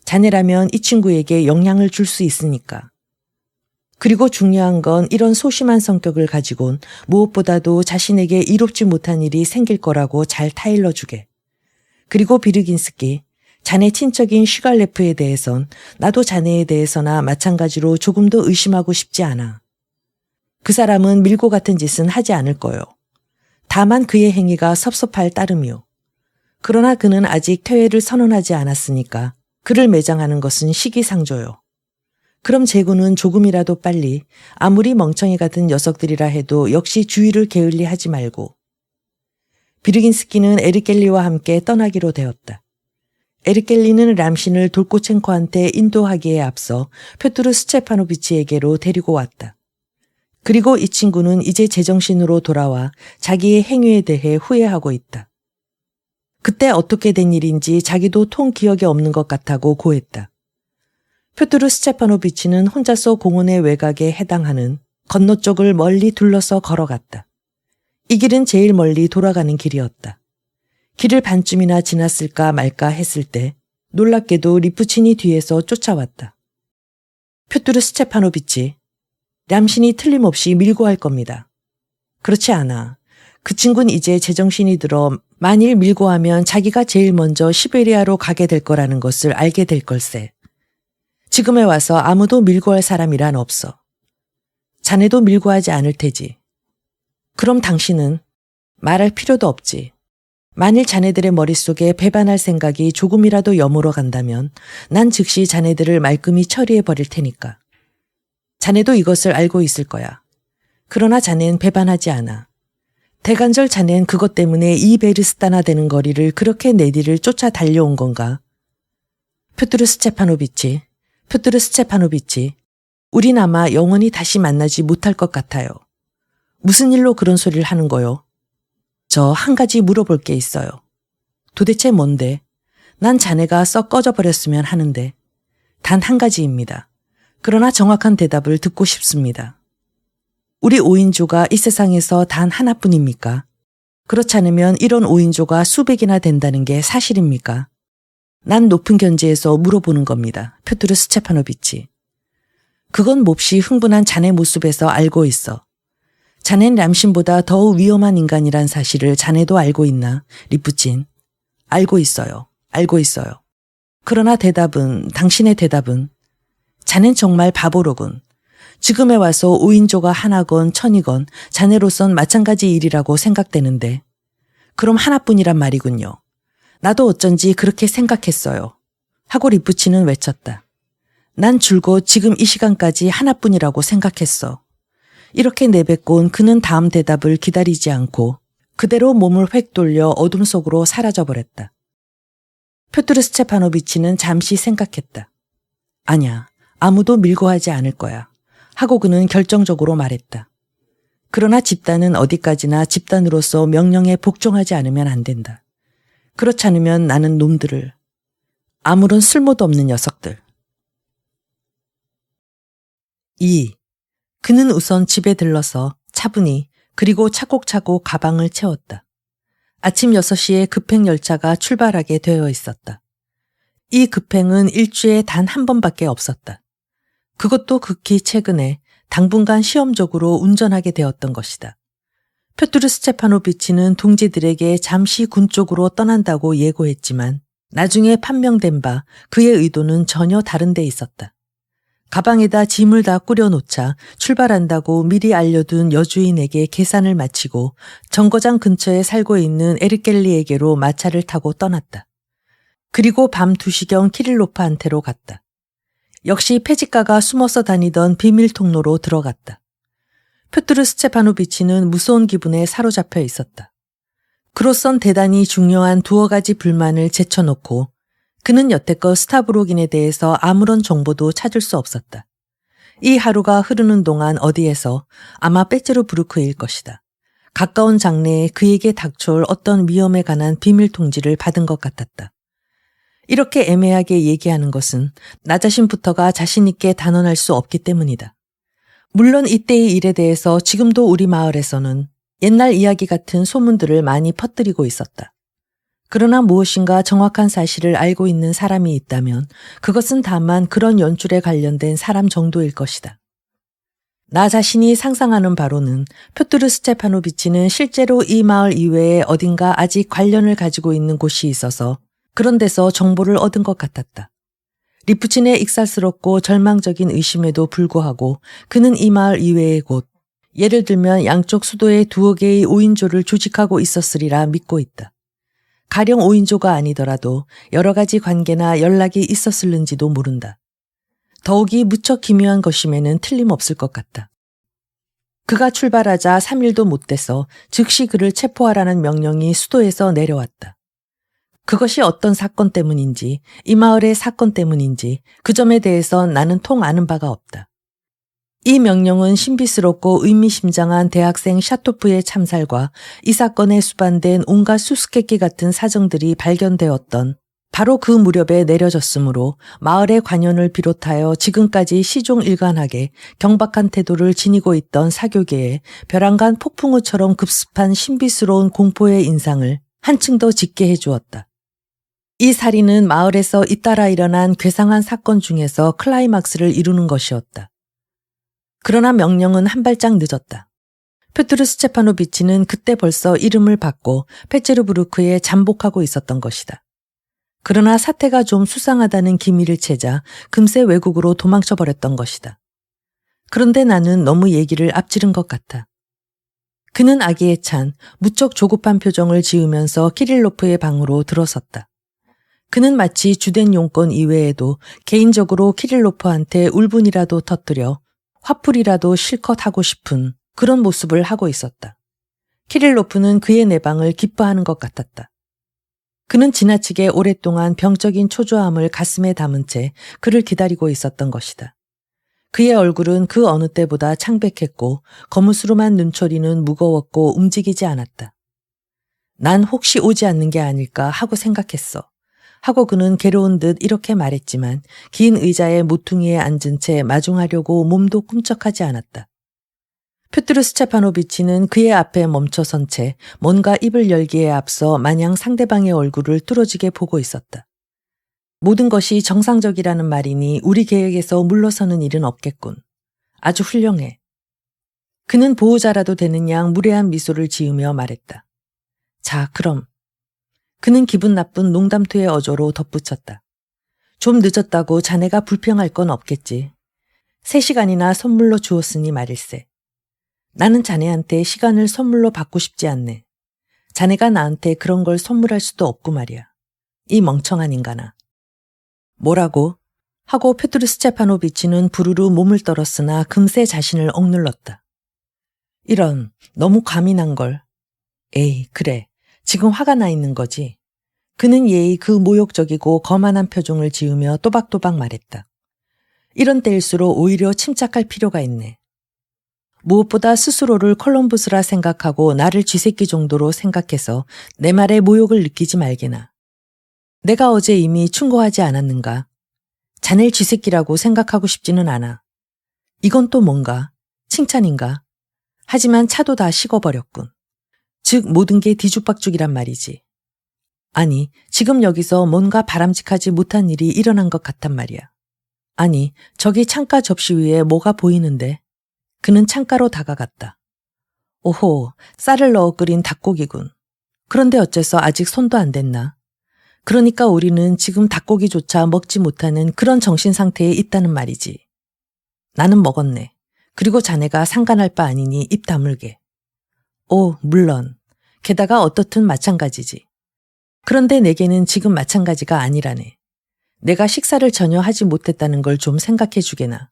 자네라면 이 친구에게 영향을 줄 수 있으니까. 그리고 중요한 건 이런 소심한 성격을 가지곤 무엇보다도 자신에게 이롭지 못한 일이 생길 거라고 잘 타일러 주게. 그리고 비르긴스키, 자네 친척인 슈갈레프에 대해선 나도 자네에 대해서나 마찬가지로 조금도 의심하고 싶지 않아. 그 사람은 밀고 같은 짓은 하지 않을 거요. 다만 그의 행위가 섭섭할 따름이요. 그러나 그는 아직 퇴회를 선언하지 않았으니까 그를 매장하는 것은 시기상조요. 그럼 제군은 조금이라도 빨리 아무리 멍청이 같은 녀석들이라 해도 역시 주의를 게을리하지 말고. 비르긴스키는 에르켈리와 함께 떠나기로 되었다. 에르켈리는 람신을 돌코첸코한테 인도하기에 앞서 표투르 스체파노비치에게로 데리고 왔다. 그리고 이 친구는 이제 제정신으로 돌아와 자기의 행위에 대해 후회하고 있다. 그때 어떻게 된 일인지 자기도 통 기억이 없는 것 같다고 고했다. 표투르 스체파노비치는 혼자서 공원의 외곽에 해당하는 건너쪽을 멀리 둘러서 걸어갔다. 이 길은 제일 멀리 돌아가는 길이었다. 길을 반쯤이나 지났을까 말까 했을 때 놀랍게도 리프친이 뒤에서 쫓아왔다. 표투르 스체파노비치, 람신이 틀림없이 밀고 할 겁니다. 그렇지 않아. 그 친구는 이제 제정신이 들어 만일 밀고 하면 자기가 제일 먼저 시베리아로 가게 될 거라는 것을 알게 될 걸세. 지금에 와서 아무도 밀고 할 사람이란 없어. 자네도 밀고 하지 않을 테지. 그럼 당신은 말할 필요도 없지. 만일 자네들의 머릿속에 배반할 생각이 조금이라도 여물어 간다면 난 즉시 자네들을 말끔히 처리해 버릴 테니까. 자네도 이것을 알고 있을 거야. 그러나 자넨 배반하지 않아. 대간절 자넨 그것 때문에 이 베르스타나 되는 거리를 그렇게 내 뒤를 쫓아 달려온 건가? 표투르 스체파노비치, 우린 아마 영원히 다시 만나지 못할 것 같아요. 무슨 일로 그런 소리를 하는 거요? 저 한 가지 물어볼 게 있어요. 도대체 뭔데? 난 자네가 썩 꺼져버렸으면 하는데. 단 한 가지입니다. 그러나 정확한 대답을 듣고 싶습니다. 우리 5인조가 이 세상에서 단 하나뿐입니까? 그렇지 않으면 이런 5인조가 수백이나 된다는 게 사실입니까? 난 높은 견지에서 물어보는 겁니다. 표투르 스체파노비치. 그건 몹시 흥분한 자네 모습에서 알고 있어. 자넨 람신보다 더욱 위험한 인간이란 사실을 자네도 알고 있나? 리프친. 알고 있어요. 그러나 당신의 대답은 자넨 정말 바보로군. 지금에 와서 5인조가 하나건 천이건 자네로선 마찬가지 일이라고 생각되는데. 그럼 하나뿐이란 말이군요. 나도 어쩐지 그렇게 생각했어요. 하고 리프치는 외쳤다. 난 줄곧 지금 이 시간까지 하나뿐이라고 생각했어. 이렇게 내뱉곤 그는 다음 대답을 기다리지 않고 그대로 몸을 획 돌려 어둠 속으로 사라져버렸다. 표투르 스체파노비치는 잠시 생각했다. 아니야, 아무도 밀고 하지 않을 거야. 하고 그는 결정적으로 말했다. 그러나 집단은 어디까지나 집단으로서 명령에 복종하지 않으면 안 된다. 그렇지 않으면 나는 놈들을, 아무런 쓸모도 없는 녀석들. 2. 그는 우선 집에 들러서 차분히 그리고 차곡차곡 가방을 채웠다. 아침 6시에 급행 열차가 출발하게 되어 있었다. 이 급행은 일주에 단 한 번밖에 없었다. 그것도 극히 최근에 당분간 시험적으로 운전하게 되었던 것이다. 표투르 스체파노비치는 동지들에게 잠시 군 쪽으로 떠난다고 예고했지만 나중에 판명된 바 그의 의도는 전혀 다른 데 있었다. 가방에다 짐을 다 꾸려놓자 출발한다고 미리 알려둔 여주인에게 계산을 마치고 정거장 근처에 살고 있는 에르켈리에게로 마차를 타고 떠났다. 그리고 밤 2시경 키릴로프한테로 갔다. 역시 폐지가가 숨어서 다니던 비밀 통로로 들어갔다. 표투르 스체파노비치는 무서운 기분에 사로잡혀 있었다. 그로선 대단히 중요한 두어 가지 불만을 제쳐놓고 그는 여태껏 스타브로긴에 대해서 아무런 정보도 찾을 수 없었다. 이 하루가 흐르는 동안 어디에서 아마 빼제로부르크일 것이다. 가까운 장래에 그에게 닥쳐올 어떤 위험에 관한 비밀 통지를 받은 것 같았다. 이렇게 애매하게 얘기하는 것은 나 자신부터가 자신 있게 단언할 수 없기 때문이다. 물론 이때의 일에 대해서 지금도 우리 마을에서는 옛날 이야기 같은 소문들을 많이 퍼뜨리고 있었다. 그러나 무엇인가 정확한 사실을 알고 있는 사람이 있다면 그것은 다만 그런 연출에 관련된 사람 정도일 것이다. 나 자신이 상상하는 바로는 표투르 스체파노비치는 실제로 이 마을 이외에 어딘가 아직 관련을 가지고 있는 곳이 있어서 그런 데서 정보를 얻은 것 같았다. 리프친의 익살스럽고 절망적인 의심에도 불구하고 그는 이 마을 이외의 곳, 예를 들면 양쪽 수도에 2개의 5인조를 조직하고 있었으리라 믿고 있다. 가령 5인조가 아니더라도 여러 가지 관계나 연락이 있었을는지도 모른다. 더욱이 무척 기묘한 것임에는 틀림없을 것 같다. 그가 출발하자 3일도 못 돼서 즉시 그를 체포하라는 명령이 수도에서 내려왔다. 그것이 어떤 사건 때문인지, 이 마을의 사건 때문인지 그 점에 대해서 나는 통 아는 바가 없다. 이 명령은 신비스럽고 의미심장한 대학생 샤토프의 참살과 이 사건에 수반된 온갖 수수께끼 같은 사정들이 발견되었던 바로 그 무렵에 내려졌으므로 마을의 관연을 비롯하여 지금까지 시종일관하게 경박한 태도를 지니고 있던 사교계에 벼랑간 폭풍우처럼 급습한 신비스러운 공포의 인상을 한층 더 짙게 해주었다. 이 살인은 마을에서 잇따라 일어난 괴상한 사건 중에서 클라이막스를 이루는 것이었다. 그러나 명령은 한 발짝 늦었다. 표트르 스테파노비치는 그때 벌써 이름을 받고 페체르부르크에 잠복하고 있었던 것이다. 그러나 사태가 좀 수상하다는 기미를 채자 금세 외국으로 도망쳐 버렸던 것이다. 그런데 나는 너무 얘기를 앞지른 것 같아. 그는 아기에 찬 무척 조급한 표정을 지으면서 키릴로프의 방으로 들어섰다. 그는 마치 주된 용건 이외에도 개인적으로 키릴로프한테 울분이라도 터뜨려 화풀이라도 실컷 하고 싶은 그런 모습을 하고 있었다. 키릴로프는 그의 내방을 기뻐하는 것 같았다. 그는 지나치게 오랫동안 병적인 초조함을 가슴에 담은 채 그를 기다리고 있었던 것이다. 그의 얼굴은 그 어느 때보다 창백했고 거무스름한 눈초리는 무거웠고 움직이지 않았다. 난 혹시 오지 않는 게 아닐까 하고 생각했어. 하고 그는 괴로운 듯 이렇게 말했지만 긴 의자의 모퉁이에 앉은 채 마중하려고 몸도 꿈쩍하지 않았다. 표트르 스테파노비치는 그의 앞에 멈춰선 채 뭔가 입을 열기에 앞서 마냥 상대방의 얼굴을 뚫어지게 보고 있었다. 모든 것이 정상적이라는 말이니 우리 계획에서 물러서는 일은 없겠군. 아주 훌륭해. 그는 보호자라도 되는 양 무례한 미소를 지으며 말했다. 자, 그럼. 그는 기분 나쁜 농담투의 어조로 덧붙였다. 좀 늦었다고 자네가 불평할 건 없겠지. 3시간이나 선물로 주었으니 말일세. 나는 자네한테 시간을 선물로 받고 싶지 않네. 자네가 나한테 그런 걸 선물할 수도 없고 말이야. 이 멍청한 인간아. 뭐라고? 하고 표트르 스테파노비치는 부르르 몸을 떨었으나 금세 자신을 억눌렀다. 이런, 너무 감이 난 걸. 에이, 그래. 지금 화가 나 있는 거지. 그는 예의 그 모욕적이고 거만한 표정을 지으며 또박또박 말했다. 이런 때일수록 오히려 침착할 필요가 있네. 무엇보다 스스로를 콜럼버스라 생각하고 나를 쥐새끼 정도로 생각해서 내 말에 모욕을 느끼지 말게나. 내가 어제 이미 충고하지 않았는가? 자넬 쥐새끼라고 생각하고 싶지는 않아. 이건 또 뭔가? 칭찬인가? 하지만 차도 다 식어버렸군. 즉 모든 게 뒤죽박죽이란 말이지. 아니, 지금 여기서 뭔가 바람직하지 못한 일이 일어난 것 같단 말이야. 아니, 저기 창가 접시 위에 뭐가 보이는데? 그는 창가로 다가갔다. 오호, 쌀을 넣어 끓인 닭고기군. 그런데 어째서 아직 손도 안 댔나? 그러니까 우리는 지금 닭고기조차 먹지 못하는 그런 정신 상태에 있다는 말이지. 나는 먹었네. 그리고 자네가 상관할 바 아니니 입 다물게. 오, 물론. 게다가 어떻든 마찬가지지. 그런데 내게는 지금 마찬가지가 아니라네. 내가 식사를 전혀 하지 못했다는 걸 좀 생각해 주게나.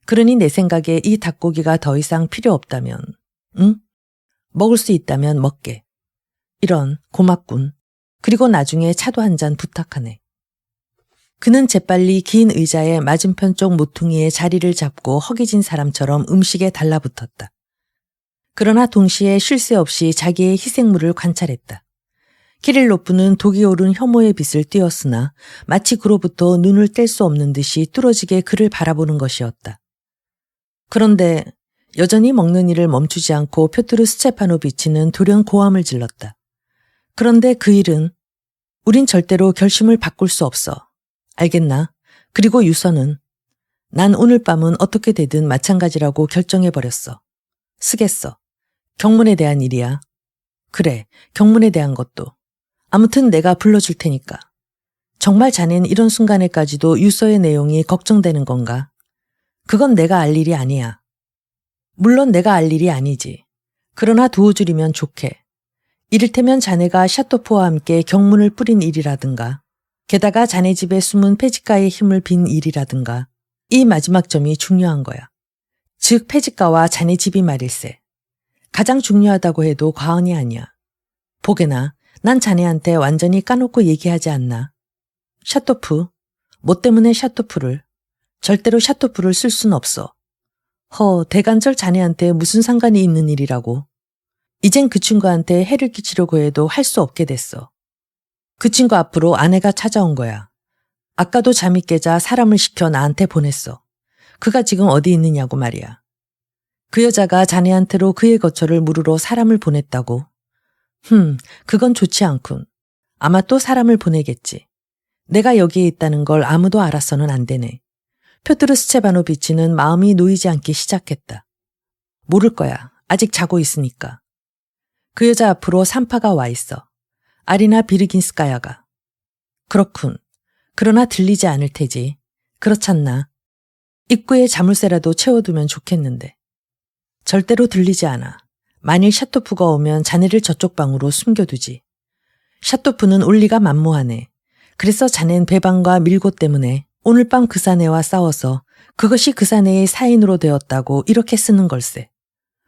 그러니 내 생각에 이 닭고기가 더 이상 필요 없다면, 응? 먹을 수 있다면 먹게. 이런, 고맙군. 그리고 나중에 차도 한 잔 부탁하네. 그는 재빨리 긴 의자의 맞은편 쪽 모퉁이에 자리를 잡고 허기진 사람처럼 음식에 달라붙었다. 그러나 동시에 쉴 새 없이 자기의 희생물을 관찰했다. 키릴로프는 독이 오른 혐오의 빛을 띄었으나 마치 그로부터 눈을 뗄 수 없는 듯이 뚫어지게 그를 바라보는 것이었다. 그런데 여전히 먹는 일을 멈추지 않고 표트르 스테파노비치는 돌연 고함을 질렀다. 그런데 그 일은 우린 절대로 결심을 바꿀 수 없어. 알겠나? 그리고 유서는 난 오늘 밤은 어떻게 되든 마찬가지라고 결정해버렸어. 쓰겠어. 경문에 대한 일이야. 그래, 경문에 대한 것도. 아무튼 내가 불러줄 테니까. 정말 자넨 이런 순간에까지도 유서의 내용이 걱정되는 건가? 그건 내가 알 일이 아니야. 물론 내가 알 일이 아니지. 그러나 도와주리면 좋게. 이를테면 자네가 샤토프와 함께 경문을 뿌린 일이라든가, 게다가 자네 집에 숨은 폐지가의 힘을 빈 일이라든가, 이 마지막 점이 중요한 거야. 즉 폐지가와 자네 집이 말일세. 가장 중요하다고 해도 과언이 아니야. 보게나 난 자네한테 완전히 까놓고 얘기하지 않나. 샤토프, 뭐 때문에 샤토프를? 절대로 샤토프를 쓸 순 없어. 대간절 자네한테 무슨 상관이 있는 일이라고. 이젠 그 친구한테 해를 끼치려고 해도 할 수 없게 됐어. 그 친구 앞으로 아내가 찾아온 거야. 아까도 잠이 깨자 사람을 시켜 나한테 보냈어. 그가 지금 어디 있느냐고 말이야. 그 여자가 자네한테로 그의 거처를 물으러 사람을 보냈다고. 그건 좋지 않군. 아마 또 사람을 보내겠지. 내가 여기에 있다는 걸 아무도 알아서는 안 되네. 표트르 스체바노비치는 마음이 놓이지 않기 시작했다. 모를 거야. 아직 자고 있으니까. 그 여자 앞으로 산파가 와 있어. 아리나 비르긴스카야가. 그렇군. 그러나 들리지 않을 테지. 그렇잖나. 입구에 자물쇠라도 채워두면 좋겠는데. 절대로 들리지 않아. 만일 샤토프가 오면 자네를 저쪽 방으로 숨겨두지. 샤토프는 올리가 만무하네. 그래서 자넨 배방과 밀고 때문에 오늘 밤 그 사내와 싸워서 그것이 그 사내의 사인으로 되었다고 이렇게 쓰는 걸세.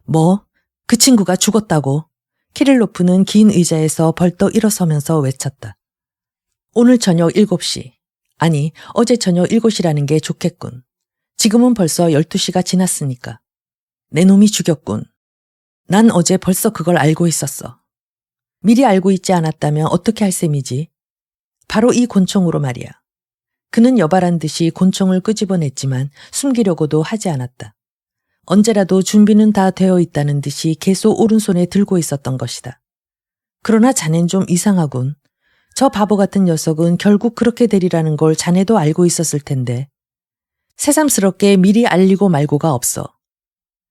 뭐? 그 친구가 죽었다고? 키릴로프는 긴 의자에서 벌떡 일어서면서 외쳤다. 오늘 저녁 7시. 아니, 어제 저녁 7시라는 게 좋겠군. 지금은 벌써 12시가 지났으니까. 내 놈이 죽였군. 난 어제 벌써 그걸 알고 있었어. 미리 알고 있지 않았다면 어떻게 할 셈이지? 바로 이 곤충으로 말이야. 그는 여발한 듯이 곤충을 끄집어냈지만 숨기려고도 하지 않았다. 언제라도 준비는 다 되어 있다는 듯이 계속 오른손에 들고 있었던 것이다. 그러나 자넨 좀 이상하군. 저 바보 같은 녀석은 결국 그렇게 되리라는 걸 자네도 알고 있었을 텐데. 새삼스럽게 미리 알리고 말고가 없어.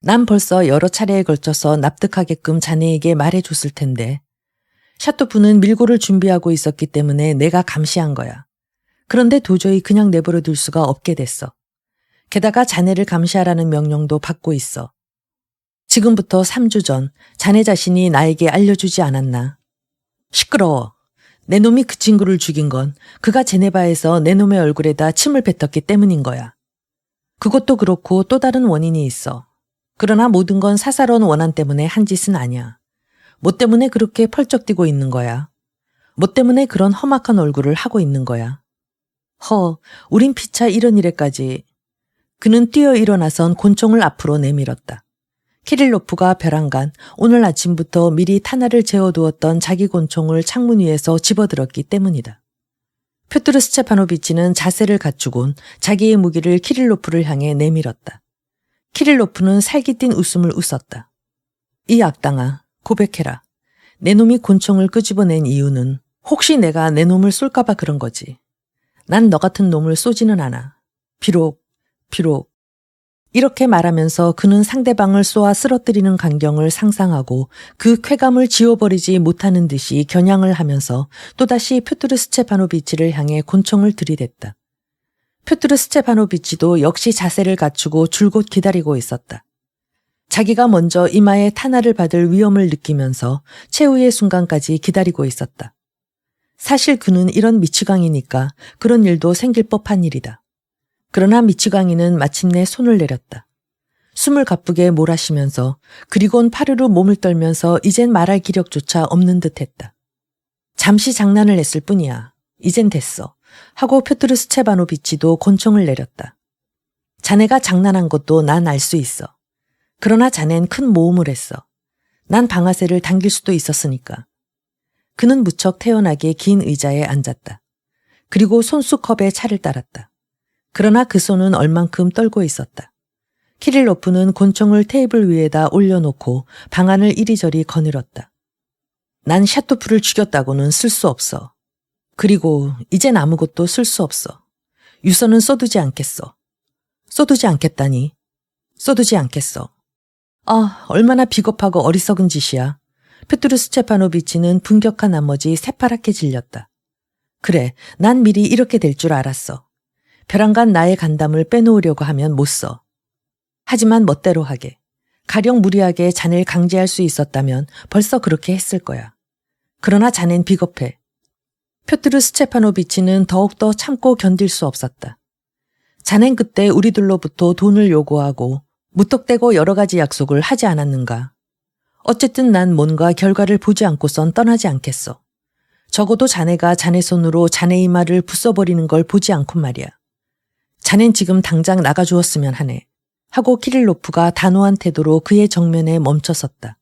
난 벌써 여러 차례에 걸쳐서 납득하게끔 자네에게 말해줬을 텐데. 샤토프는 밀고를 준비하고 있었기 때문에 내가 감시한 거야. 그런데 도저히 그냥 내버려 둘 수가 없게 됐어. 게다가 자네를 감시하라는 명령도 받고 있어. 지금부터 3주 전 자네 자신이 나에게 알려주지 않았나. 시끄러워. 내 놈이 그 친구를 죽인 건 그가 제네바에서 내 놈의 얼굴에다 침을 뱉었기 때문인 거야. 그것도 그렇고 또 다른 원인이 있어. 그러나 모든 건 사사로운 원한 때문에 한 짓은 아니야. 뭐 때문에 그렇게 펄쩍 뛰고 있는 거야. 뭐 때문에 그런 험악한 얼굴을 하고 있는 거야. 우린 피차 이런 일에까지. 그는 뛰어 일어나선 곤충을 앞으로 내밀었다. 키릴로프가 벼랑간 오늘 아침부터 미리 탄화를 재워두었던 자기 곤충을 창문 위에서 집어들었기 때문이다. 표트르 스체파노비치는 자세를 갖추곤 자기의 무기를 키릴로프를 향해 내밀었다. 키릴로프는 살깃띤 웃음을 웃었다. 이 악당아, 고백해라. 내 놈이 곤충을 끄집어낸 이유는 혹시 내가 내 놈을 쏠까봐 그런 거지. 난 너 같은 놈을 쏘지는 않아. 비록. 이렇게 말하면서 그는 상대방을 쏘아 쓰러뜨리는 광경을 상상하고 그 쾌감을 지워버리지 못하는 듯이 겨냥을 하면서 또다시 표트르 스체파노비치를 향해 곤충을 들이댔다. 표트르 스체파노비치도 역시 자세를 갖추고 줄곧 기다리고 있었다. 자기가 먼저 이마에 탄화를 받을 위험을 느끼면서 최후의 순간까지 기다리고 있었다. 사실 그는 이런 미치광이니까 그런 일도 생길 법한 일이다. 그러나 미치광이는 마침내 손을 내렸다. 숨을 가쁘게 몰아쉬면서 그리곤 파르르 몸을 떨면서 이젠 말할 기력조차 없는 듯했다. 잠시 장난을 했을 뿐이야. 이젠 됐어. 하고 표트르 스체바노비치도 곤충을 내렸다. 자네가 장난한 것도 난 알 수 있어. 그러나 자넨 큰 모험을 했어. 난 방아쇠를 당길 수도 있었으니까. 그는 무척 태연하게 긴 의자에 앉았다. 그리고 손수컵에 차를 따랐다. 그러나 그 손은 얼만큼 떨고 있었다. 키릴로프는 곤충을 테이블 위에다 올려놓고 방안을 이리저리 거닐었다. 난 샤토프를 죽였다고는 쓸 수 없어. 그리고 이젠 아무것도 쓸 수 없어. 유서는 써두지 않겠어. 써두지 않겠다니. 써두지 않겠어. 얼마나 비겁하고 어리석은 짓이야. 표트르 스체파노비치는 분격한 나머지 새파랗게 질렸다. 그래, 난 미리 이렇게 될 줄 알았어. 벼랑간 나의 간담을 빼놓으려고 하면 못 써. 하지만 멋대로 하게. 가령 무리하게 자네를 강제할 수 있었다면 벌써 그렇게 했을 거야. 그러나 자넨 비겁해. 표트르 스테파노비치는 더욱더 참고 견딜 수 없었다. 자넨 그때 우리들로부터 돈을 요구하고 무턱대고 여러 가지 약속을 하지 않았는가. 어쨌든 난 뭔가 결과를 보지 않고선 떠나지 않겠어. 적어도 자네가 자네 손으로 자네 이마를 부숴버리는 걸 보지 않고 말이야. 자넨 지금 당장 나가주었으면 하네. 하고 키릴로프가 단호한 태도로 그의 정면에 멈춰섰다.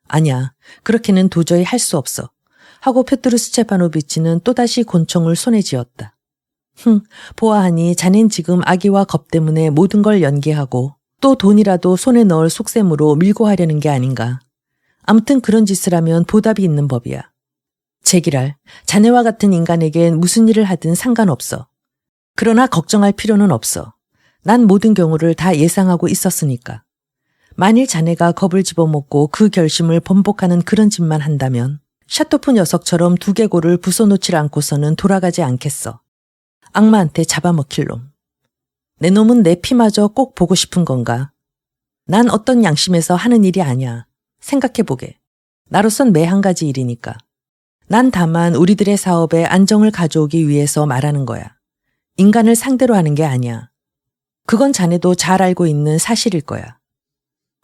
아니야, 그렇게는 도저히 할 수 없어. 하고 표트르 스테파노비치는 또다시 권총을 손에 쥐었다. 보아하니 자넨 지금 아기와 겁 때문에 모든 걸 연기하고 또 돈이라도 손에 넣을 속셈으로 밀고 하려는 게 아닌가. 아무튼 그런 짓을 하면 보답이 있는 법이야. 제기랄, 자네와 같은 인간에겐 무슨 일을 하든 상관없어. 그러나 걱정할 필요는 없어. 난 모든 경우를 다 예상하고 있었으니까. 만일 자네가 겁을 집어먹고 그 결심을 번복하는 그런 짓만 한다면 샤토프 녀석처럼 두개골을 부숴놓질 않고서는 돌아가지 않겠어. 악마한테 잡아먹힐 놈. 내 놈은 내 피마저 꼭 보고 싶은 건가? 난 어떤 양심에서 하는 일이 아니야. 생각해보게. 나로선 매 한 가지 일이니까. 난 다만 우리들의 사업에 안정을 가져오기 위해서 말하는 거야. 인간을 상대로 하는 게 아니야. 그건 자네도 잘 알고 있는 사실일 거야.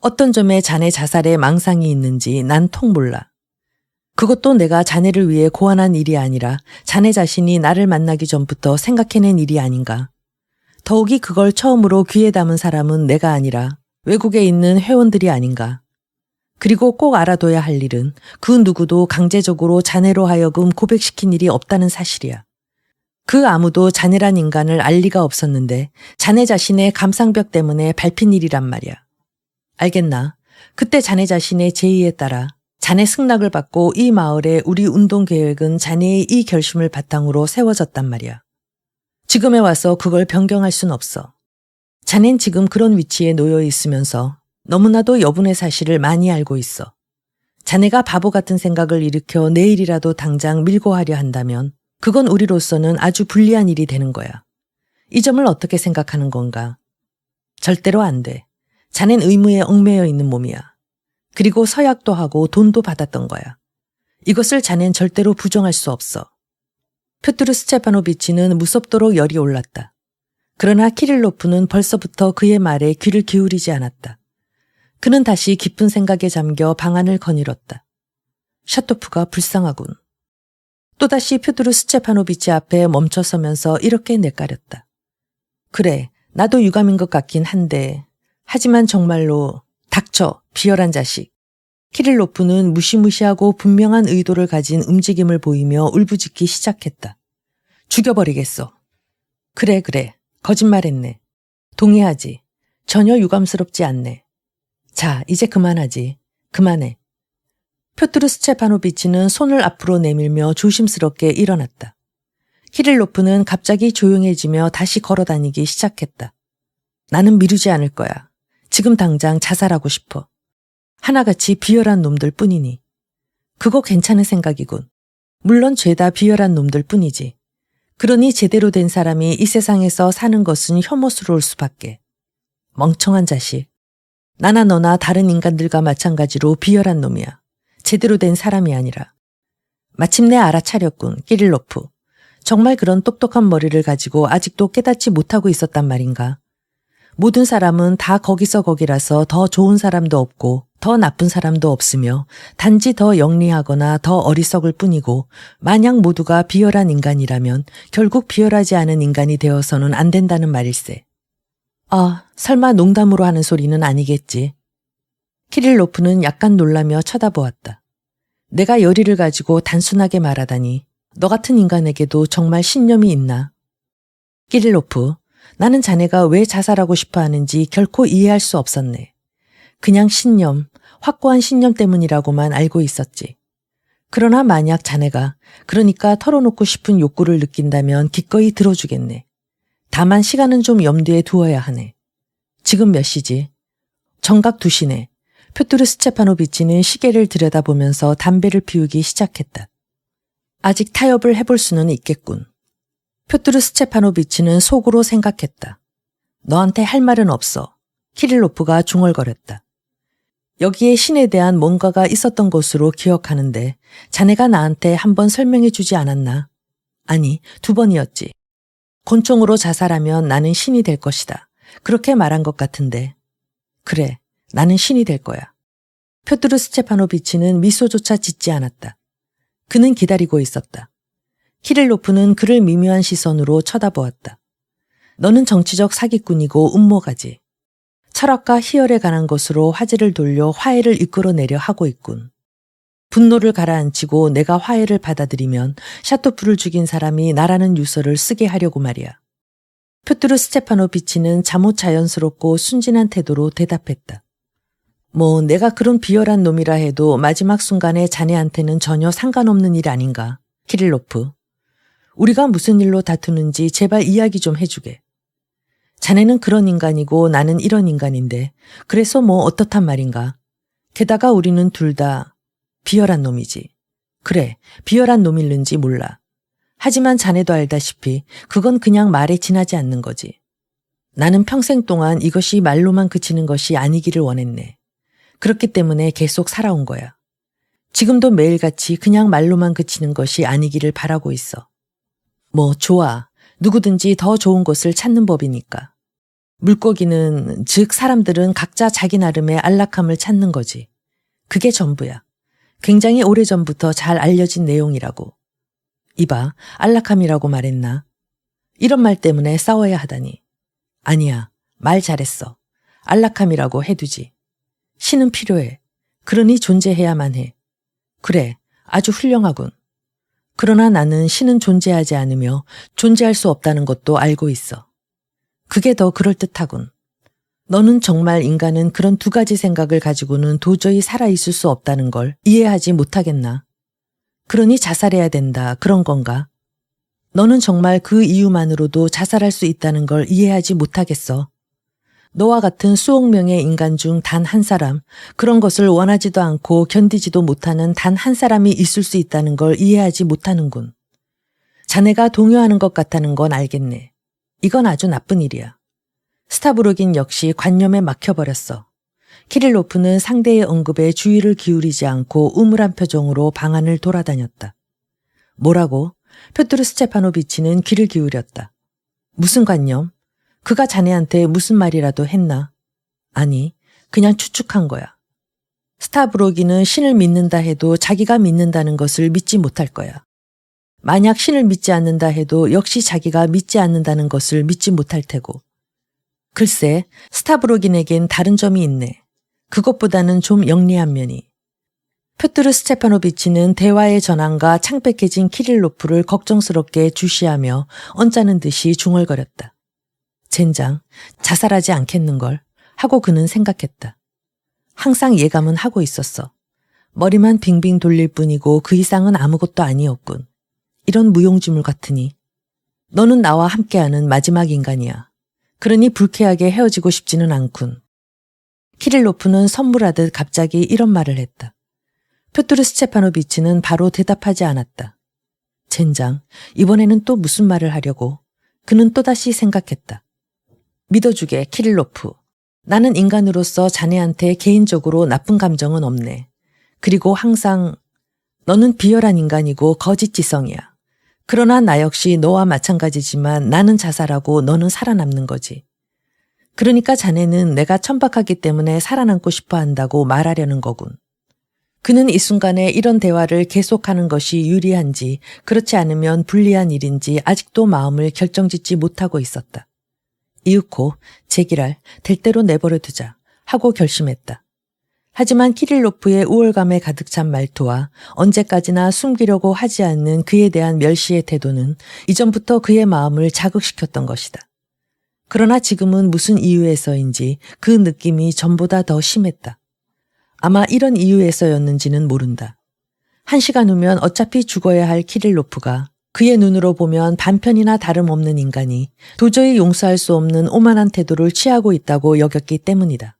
어떤 점에 자네 자살에 망상이 있는지 난 통 몰라. 그것도 내가 자네를 위해 고안한 일이 아니라 자네 자신이 나를 만나기 전부터 생각해낸 일이 아닌가. 더욱이 그걸 처음으로 귀에 담은 사람은 내가 아니라 외국에 있는 회원들이 아닌가. 그리고 꼭 알아둬야 할 일은 그 누구도 강제적으로 자네로 하여금 고백시킨 일이 없다는 사실이야. 그 아무도 자네란 인간을 알 리가 없었는데 자네 자신의 감상벽 때문에 밟힌 일이란 말이야. 알겠나? 그때 자네 자신의 제의에 따라 자네 승낙을 받고 이 마을의 우리 운동 계획은 자네의 이 결심을 바탕으로 세워졌단 말이야. 지금에 와서 그걸 변경할 순 없어. 자넨 지금 그런 위치에 놓여 있으면서 너무나도 여분의 사실을 많이 알고 있어. 자네가 바보 같은 생각을 일으켜 내일이라도 당장 밀고 하려 한다면 그건 우리로서는 아주 불리한 일이 되는 거야. 이 점을 어떻게 생각하는 건가? 절대로 안 돼. 자넨 의무에 얽매여 있는 몸이야. 그리고 서약도 하고 돈도 받았던 거야. 이것을 자넨 절대로 부정할 수 없어. 표트르 스테파노비치는 무섭도록 열이 올랐다. 그러나 키릴로프는 벌써부터 그의 말에 귀를 기울이지 않았다. 그는 다시 깊은 생각에 잠겨 방안을 거닐었다. 샤토프가 불쌍하군. 또다시 표트르 스테파노비치 앞에 멈춰서면서 이렇게 내까렸다. 그래, 나도 유감인 것 같긴 한데 하지만 정말로 닥쳐, 비열한 자식. 키릴로프는 무시무시하고 분명한 의도를 가진 움직임을 보이며 울부짖기 시작했다. 죽여버리겠어. 그래, 거짓말했네. 동의하지. 전혀 유감스럽지 않네. 자, 이제 그만하지. 그만해. 표트르 스테파노비치는 손을 앞으로 내밀며 조심스럽게 일어났다. 키릴로프는 갑자기 조용해지며 다시 걸어다니기 시작했다. 나는 미루지 않을 거야. 지금 당장 자살하고 싶어. 하나같이 비열한 놈들 뿐이니. 그거 괜찮은 생각이군. 물론 죄다 비열한 놈들 뿐이지. 그러니 제대로 된 사람이 이 세상에서 사는 것은 혐오스러울 수밖에. 멍청한 자식. 나나 너나 다른 인간들과 마찬가지로 비열한 놈이야. 제대로 된 사람이 아니라. 마침내 알아차렸군, 키릴로프. 정말 그런 똑똑한 머리를 가지고 아직도 깨닫지 못하고 있었단 말인가. 모든 사람은 다 거기서 거기라서 더 좋은 사람도 없고 더 나쁜 사람도 없으며 단지 더 영리하거나 더 어리석을 뿐이고 만약 모두가 비열한 인간이라면 결국 비열하지 않은 인간이 되어서는 안 된다는 말일세. 아, 설마 농담으로 하는 소리는 아니겠지. 키릴로프는 약간 놀라며 쳐다보았다. 내가 열의를 가지고 단순하게 말하다니 너 같은 인간에게도 정말 신념이 있나? 키릴로프, 나는 자네가 왜 자살하고 싶어 하는지 결코 이해할 수 없었네. 그냥 신념, 확고한 신념 때문이라고만 알고 있었지. 그러나 만약 자네가 그러니까 털어놓고 싶은 욕구를 느낀다면 기꺼이 들어주겠네. 다만 시간은 좀 염두에 두어야 하네. 지금 몇 시지? 정각 2시네. 표트르 스테파노비치는 시계를 들여다보면서 담배를 피우기 시작했다. 아직 타협을 해볼 수는 있겠군. 표트르 스테파노비치는 속으로 생각했다. 너한테 할 말은 없어. 키릴로프가 중얼거렸다. 여기에 신에 대한 뭔가가 있었던 것으로 기억하는데 자네가 나한테 한 번 설명해 주지 않았나? 아니, 2번이었지. 곤충으로 자살하면 나는 신이 될 것이다. 그렇게 말한 것 같은데. 그래, 나는 신이 될 거야. 표트르 스테파노비치는 미소조차 짓지 않았다. 그는 기다리고 있었다. 키릴로프는 그를 미묘한 시선으로 쳐다보았다. 너는 정치적 사기꾼이고 음모가지. 철학과 희열에 관한 것으로 화제를 돌려 화해를 이끌어내려 하고 있군. 분노를 가라앉히고 내가 화해를 받아들이면 샤토프를 죽인 사람이 나라는 유서를 쓰게 하려고 말이야. 표트르 스테파노비치는 잠옷 자연스럽고 순진한 태도로 대답했다. 뭐 내가 그런 비열한 놈이라 해도 마지막 순간에 자네한테는 전혀 상관없는 일 아닌가, 키릴로프. 우리가 무슨 일로 다투는지 제발 이야기 좀 해주게. 자네는 그런 인간이고 나는 이런 인간인데 그래서 뭐 어떻단 말인가. 게다가 우리는 둘 다 비열한 놈이지. 그래, 비열한 놈일는지 몰라. 하지만 자네도 알다시피 그건 그냥 말에 지나지 않는 거지. 나는 평생 동안 이것이 말로만 그치는 것이 아니기를 원했네. 그렇기 때문에 계속 살아온 거야. 지금도 매일같이 그냥 말로만 그치는 것이 아니기를 바라고 있어. 뭐 좋아. 누구든지 더 좋은 것을 찾는 법이니까. 물고기는, 즉 사람들은 각자 자기 나름의 안락함을 찾는 거지. 그게 전부야. 굉장히 오래전부터 잘 알려진 내용이라고. 이봐, 안락함이라고 말했나? 이런 말 때문에 싸워야 하다니. 아니야, 말 잘했어. 안락함이라고 해두지. 신은 필요해. 그러니 존재해야만 해. 그래, 아주 훌륭하군. 그러나 나는 신은 존재하지 않으며 존재할 수 없다는 것도 알고 있어. 그게 더 그럴듯하군. 너는 정말 인간은 그런 2가지 생각을 가지고는 도저히 살아있을 수 없다는 걸 이해하지 못하겠나? 그러니 자살해야 된다, 그런 건가? 너는 정말 그 이유만으로도 자살할 수 있다는 걸 이해하지 못하겠어. 너와 같은 수억 명의 인간 중 단 한 사람, 그런 것을 원하지도 않고 견디지도 못하는 단 한 사람이 있을 수 있다는 걸 이해하지 못하는군. 자네가 동요하는 것 같다는 건 알겠네. 이건 아주 나쁜 일이야. 스타브로긴 역시 관념에 막혀버렸어. 키릴로프는 상대의 언급에 주의를 기울이지 않고 우물한 표정으로 방 안을 돌아다녔다. 뭐라고? 표트르 스테파노비치는 귀를 기울였다. 무슨 관념? 그가 자네한테 무슨 말이라도 했나? 아니, 그냥 추측한 거야. 스타브로기는 신을 믿는다 해도 자기가 믿는다는 것을 믿지 못할 거야. 만약 신을 믿지 않는다 해도 역시 자기가 믿지 않는다는 것을 믿지 못할 테고. 글쎄, 스타브로긴에겐 다른 점이 있네. 그것보다는 좀 영리한 면이. 표트르 스테파노비치는 대화의 전환과 창백해진 키릴로프를 걱정스럽게 주시하며 언짢은 듯이 중얼거렸다. 젠장, 자살하지 않겠는걸 하고 그는 생각했다. 항상 예감은 하고 있었어. 머리만 빙빙 돌릴 뿐이고 그 이상은 아무것도 아니었군. 이런 무용지물 같으니. 너는 나와 함께하는 마지막 인간이야. 그러니 불쾌하게 헤어지고 싶지는 않군. 키릴로프는 선물하듯 갑자기 이런 말을 했다. 표트르 스테파노비치는 바로 대답하지 않았다. 젠장, 이번에는 또 무슨 말을 하려고. 그는 또다시 생각했다. 믿어주게, 키릴로프. 나는 인간으로서 자네한테 개인적으로 나쁜 감정은 없네. 그리고 항상 너는 비열한 인간이고 거짓지성이야. 그러나 나 역시 너와 마찬가지지만 나는 자살하고 너는 살아남는 거지. 그러니까 자네는 내가 천박하기 때문에 살아남고 싶어 한다고 말하려는 거군. 그는 이 순간에 이런 대화를 계속하는 것이 유리한지 그렇지 않으면 불리한 일인지 아직도 마음을 결정짓지 못하고 있었다. 이윽고 제기랄 될 대로 내버려 두자 하고 결심했다. 하지만 키릴로프의 우월감에 가득 찬 말투와 언제까지나 숨기려고 하지 않는 그에 대한 멸시의 태도는 이전부터 그의 마음을 자극시켰던 것이다. 그러나 지금은 무슨 이유에서인지 그 느낌이 전보다 더 심했다. 아마 이런 이유에서였는지는 모른다. 1시간 후면 어차피 죽어야 할 키릴로프가 그의 눈으로 보면 반편이나 다름없는 인간이 도저히 용서할 수 없는 오만한 태도를 취하고 있다고 여겼기 때문이다.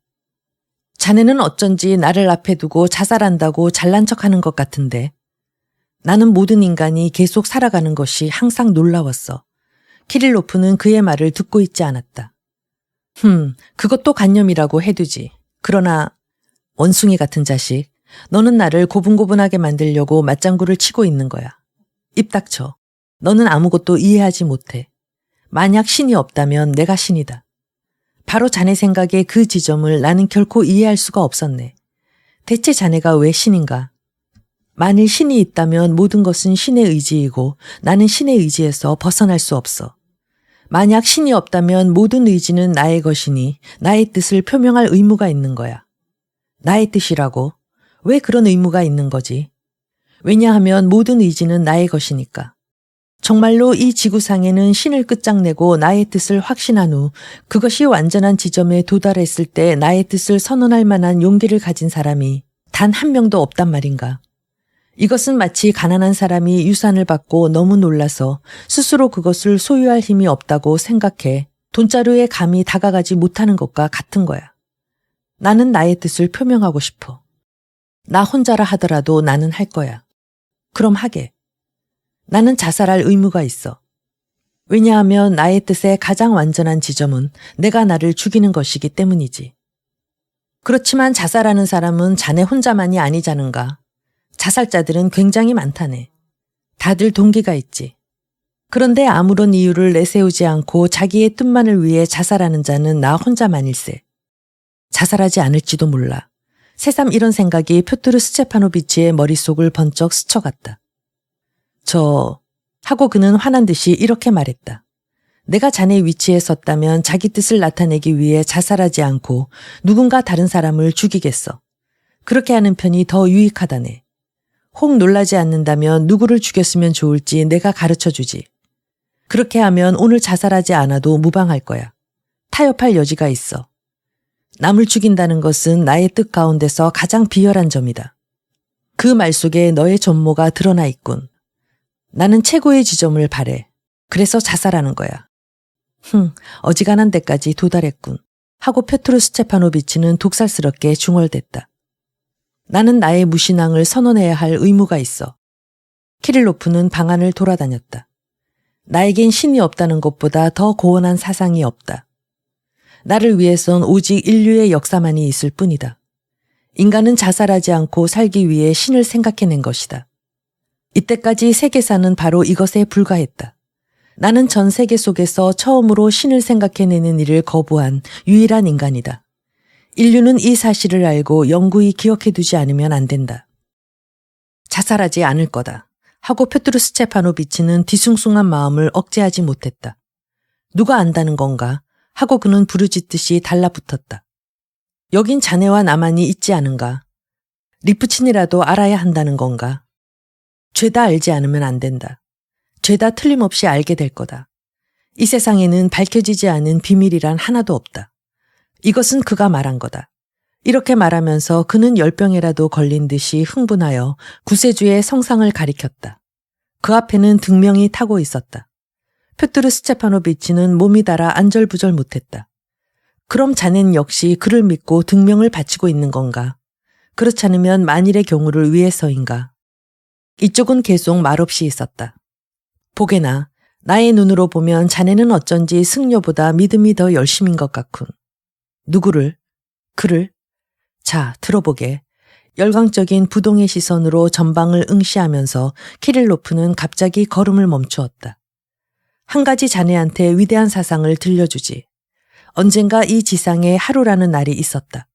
자네는 어쩐지 나를 앞에 두고 자살한다고 잘난 척하는 것 같은데 나는 모든 인간이 계속 살아가는 것이 항상 놀라웠어. 키릴로프는 그의 말을 듣고 있지 않았다. 그것도 관념이라고 해두지. 그러나 원숭이 같은 자식, 너는 나를 고분고분하게 만들려고 맞장구를 치고 있는 거야. 입 닥쳐. 너는 아무것도 이해하지 못해. 만약 신이 없다면 내가 신이다. 바로 자네 생각의 그 지점을 나는 결코 이해할 수가 없었네. 대체 자네가 왜 신인가? 만일 신이 있다면 모든 것은 신의 의지이고 나는 신의 의지에서 벗어날 수 없어. 만약 신이 없다면 모든 의지는 나의 것이니 나의 뜻을 표명할 의무가 있는 거야. 나의 뜻이라고? 왜 그런 의무가 있는 거지? 왜냐하면 모든 의지는 나의 것이니까. 정말로 이 지구상에는 신을 끝장내고 나의 뜻을 확신한 후 그것이 완전한 지점에 도달했을 때 나의 뜻을 선언할 만한 용기를 가진 사람이 단 한 명도 없단 말인가. 이것은 마치 가난한 사람이 유산을 받고 너무 놀라서 스스로 그것을 소유할 힘이 없다고 생각해 돈자루에 감히 다가가지 못하는 것과 같은 거야. 나는 나의 뜻을 표명하고 싶어. 나 혼자라 하더라도 나는 할 거야. 그럼 하게. 나는 자살할 의무가 있어. 왜냐하면 나의 뜻의 가장 완전한 지점은 내가 나를 죽이는 것이기 때문이지. 그렇지만 자살하는 사람은 자네 혼자만이 아니자는가. 자살자들은 굉장히 많다네. 다들 동기가 있지. 그런데 아무런 이유를 내세우지 않고 자기의 뜻만을 위해 자살하는 자는 나 혼자만일세. 자살하지 않을지도 몰라. 새삼 이런 생각이 표트르 스테파노비치의 머릿속을 번쩍 스쳐갔다. 하고 그는 화난 듯이 이렇게 말했다. 내가 자네 위치에 섰다면 자기 뜻을 나타내기 위해 자살하지 않고 누군가 다른 사람을 죽이겠어. 그렇게 하는 편이 더 유익하다네. 혹 놀라지 않는다면 누구를 죽였으면 좋을지 내가 가르쳐주지. 그렇게 하면 오늘 자살하지 않아도 무방할 거야. 타협할 여지가 있어. 남을 죽인다는 것은 나의 뜻 가운데서 가장 비열한 점이다. 그 말 속에 너의 전모가 드러나 있군. 나는 최고의 지점을 바래. 그래서 자살하는 거야. 어지간한 데까지 도달했군. 하고 표트르 스테파노비치는 독살스럽게 중얼댔다. 나는 나의 무신앙을 선언해야 할 의무가 있어. 키릴로프는 방 안을 돌아다녔다. 나에겐 신이 없다는 것보다 더 고원한 사상이 없다. 나를 위해선 오직 인류의 역사만이 있을 뿐이다. 인간은 자살하지 않고 살기 위해 신을 생각해낸 것이다. 이때까지 세계사는 바로 이것에 불과했다. 나는 전 세계 속에서 처음으로 신을 생각해내는 일을 거부한 유일한 인간이다. 인류는 이 사실을 알고 영구히 기억해두지 않으면 안 된다. 자살하지 않을 거다. 하고 표트르 스테파노비치는 뒤숭숭한 마음을 억제하지 못했다. 누가 안다는 건가? 하고 그는 부르짖듯이 달라붙었다. 여긴 자네와 나만이 있지 않은가? 리프친이라도 알아야 한다는 건가? 죄다 알지 않으면 안 된다. 죄다 틀림없이 알게 될 거다. 이 세상에는 밝혀지지 않은 비밀이란 하나도 없다. 이것은 그가 말한 거다. 이렇게 말하면서 그는 열병에라도 걸린 듯이 흥분하여 구세주의 성상을 가리켰다. 그 앞에는 등명이 타고 있었다. 표트르 스테파노비치는 몸이 달아 안절부절 못했다. 그럼 자넨 역시 그를 믿고 등명을 바치고 있는 건가? 그렇지 않으면 만일의 경우를 위해서인가? 이쪽은 계속 말없이 있었다. 보게나, 나의 눈으로 보면 자네는 어쩐지 승려보다 믿음이 더 열심인 것 같군. 누구를? 그를? 자, 들어보게. 열광적인 부동의 시선으로 전방을 응시하면서 키릴로프는 갑자기 걸음을 멈추었다. 한 가지 자네한테 위대한 사상을 들려주지. 언젠가 이 지상에 하루라는 날이 있었다.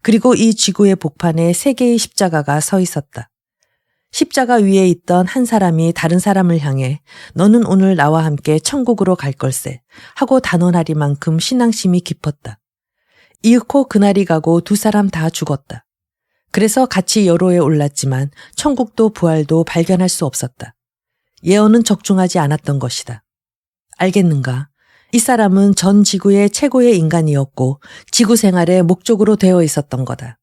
그리고 이 지구의 복판에 세 개의 십자가가 서 있었다. 십자가 위에 있던 한 사람이 다른 사람을 향해 너는 오늘 나와 함께 천국으로 갈 걸세 하고 단언하리만큼 신앙심이 깊었다. 이윽고 그날이 가고 두 사람 다 죽었다. 그래서 같이 여로에 올랐지만 천국도 부활도 발견할 수 없었다. 예언은 적중하지 않았던 것이다. 알겠는가? 이 사람은 전 지구의 최고의 인간이었고 지구 생활의 목적으로 되어 있었던 거다.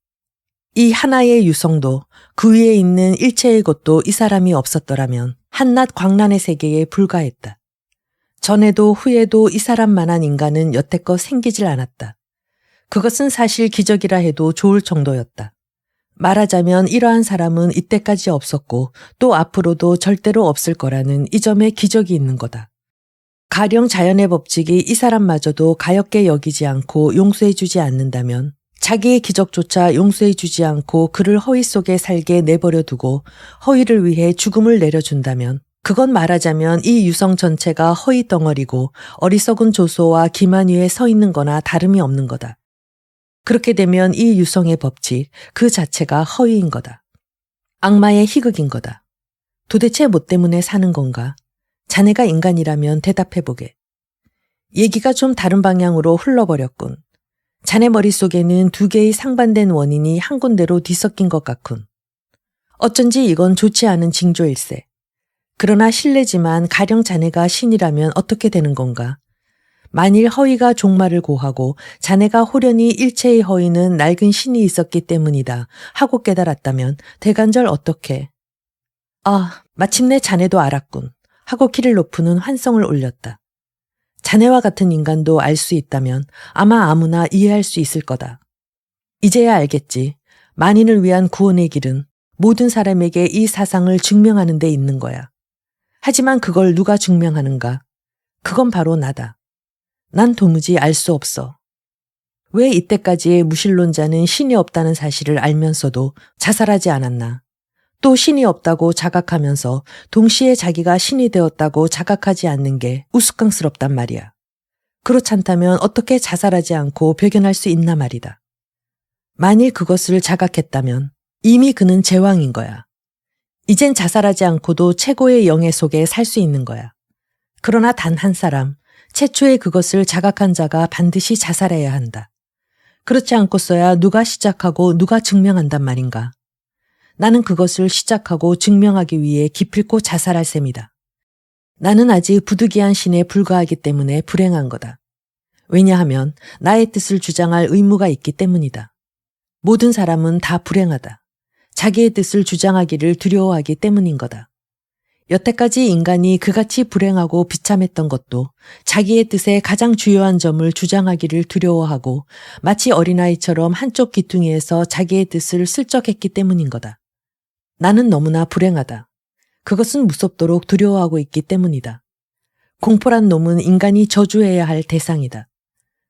이 하나의 유성도 그 위에 있는 일체의 것도 이 사람이 없었더라면 한낱 광란의 세계에 불과했다. 전에도 후에도 이 사람만한 인간은 여태껏 생기질 않았다. 그것은 사실 기적이라 해도 좋을 정도였다. 말하자면 이러한 사람은 이때까지 없었고 또 앞으로도 절대로 없을 거라는 이 점에 기적이 있는 거다. 가령 자연의 법칙이 이 사람마저도 가엾게 여기지 않고 용서해주지 않는다면 자기의 기적조차 용서해주지 않고 그를 허위 속에 살게 내버려 두고 허위를 위해 죽음을 내려준다면 그건 말하자면 이 유성 전체가 허위 덩어리고 어리석은 조소와 기만 위에 서 있는 거나 다름이 없는 거다. 그렇게 되면 이 유성의 법칙 그 자체가 허위인 거다. 악마의 희극인 거다. 도대체 뭐 때문에 사는 건가? 자네가 인간이라면 대답해보게. 얘기가 좀 다른 방향으로 흘러버렸군. 자네 머릿속에는 두 개의 상반된 원인이 한 군데로 뒤섞인 것 같군. 어쩐지 이건 좋지 않은 징조일세. 그러나 실례지만 가령 자네가 신이라면 어떻게 되는 건가? 만일 허위가 종말을 고하고 자네가 호련히 일체의 허위는 낡은 신이 있었기 때문이다 하고 깨달았다면 대간절 어떻게? 아, 마침내 자네도 알았군 하고 키릴로프는 환성을 올렸다. 자네와 같은 인간도 알 수 있다면 아마 아무나 이해할 수 있을 거다. 이제야 알겠지. 만인을 위한 구원의 길은 모든 사람에게 이 사상을 증명하는 데 있는 거야. 하지만 그걸 누가 증명하는가? 그건 바로 나다. 난 도무지 알 수 없어. 왜 이때까지의 무신론자는 신이 없다는 사실을 알면서도 자살하지 않았나? 또 신이 없다고 자각하면서 동시에 자기가 신이 되었다고 자각하지 않는 게 우스꽝스럽단 말이야. 그렇지 않다면 어떻게 자살하지 않고 배견할 수 있나 말이다. 만일 그것을 자각했다면 이미 그는 제왕인 거야. 이젠 자살하지 않고도 최고의 영예 속에 살 수 있는 거야. 그러나 단 한 사람, 최초의 그것을 자각한 자가 반드시 자살해야 한다. 그렇지 않고서야 누가 시작하고 누가 증명한단 말인가. 나는 그것을 시작하고 증명하기 위해 기필코 자살할 셈이다. 나는 아직 부득이한 신에 불과하기 때문에 불행한 거다. 왜냐하면 나의 뜻을 주장할 의무가 있기 때문이다. 모든 사람은 다 불행하다. 자기의 뜻을 주장하기를 두려워하기 때문인 거다. 여태까지 인간이 그같이 불행하고 비참했던 것도 자기의 뜻의 가장 주요한 점을 주장하기를 두려워하고 마치 어린아이처럼 한쪽 귀퉁이에서 자기의 뜻을 슬쩍했기 때문인 거다. 나는 너무나 불행하다. 그것은 무섭도록 두려워하고 있기 때문이다. 공포란 놈은 인간이 저주해야 할 대상이다.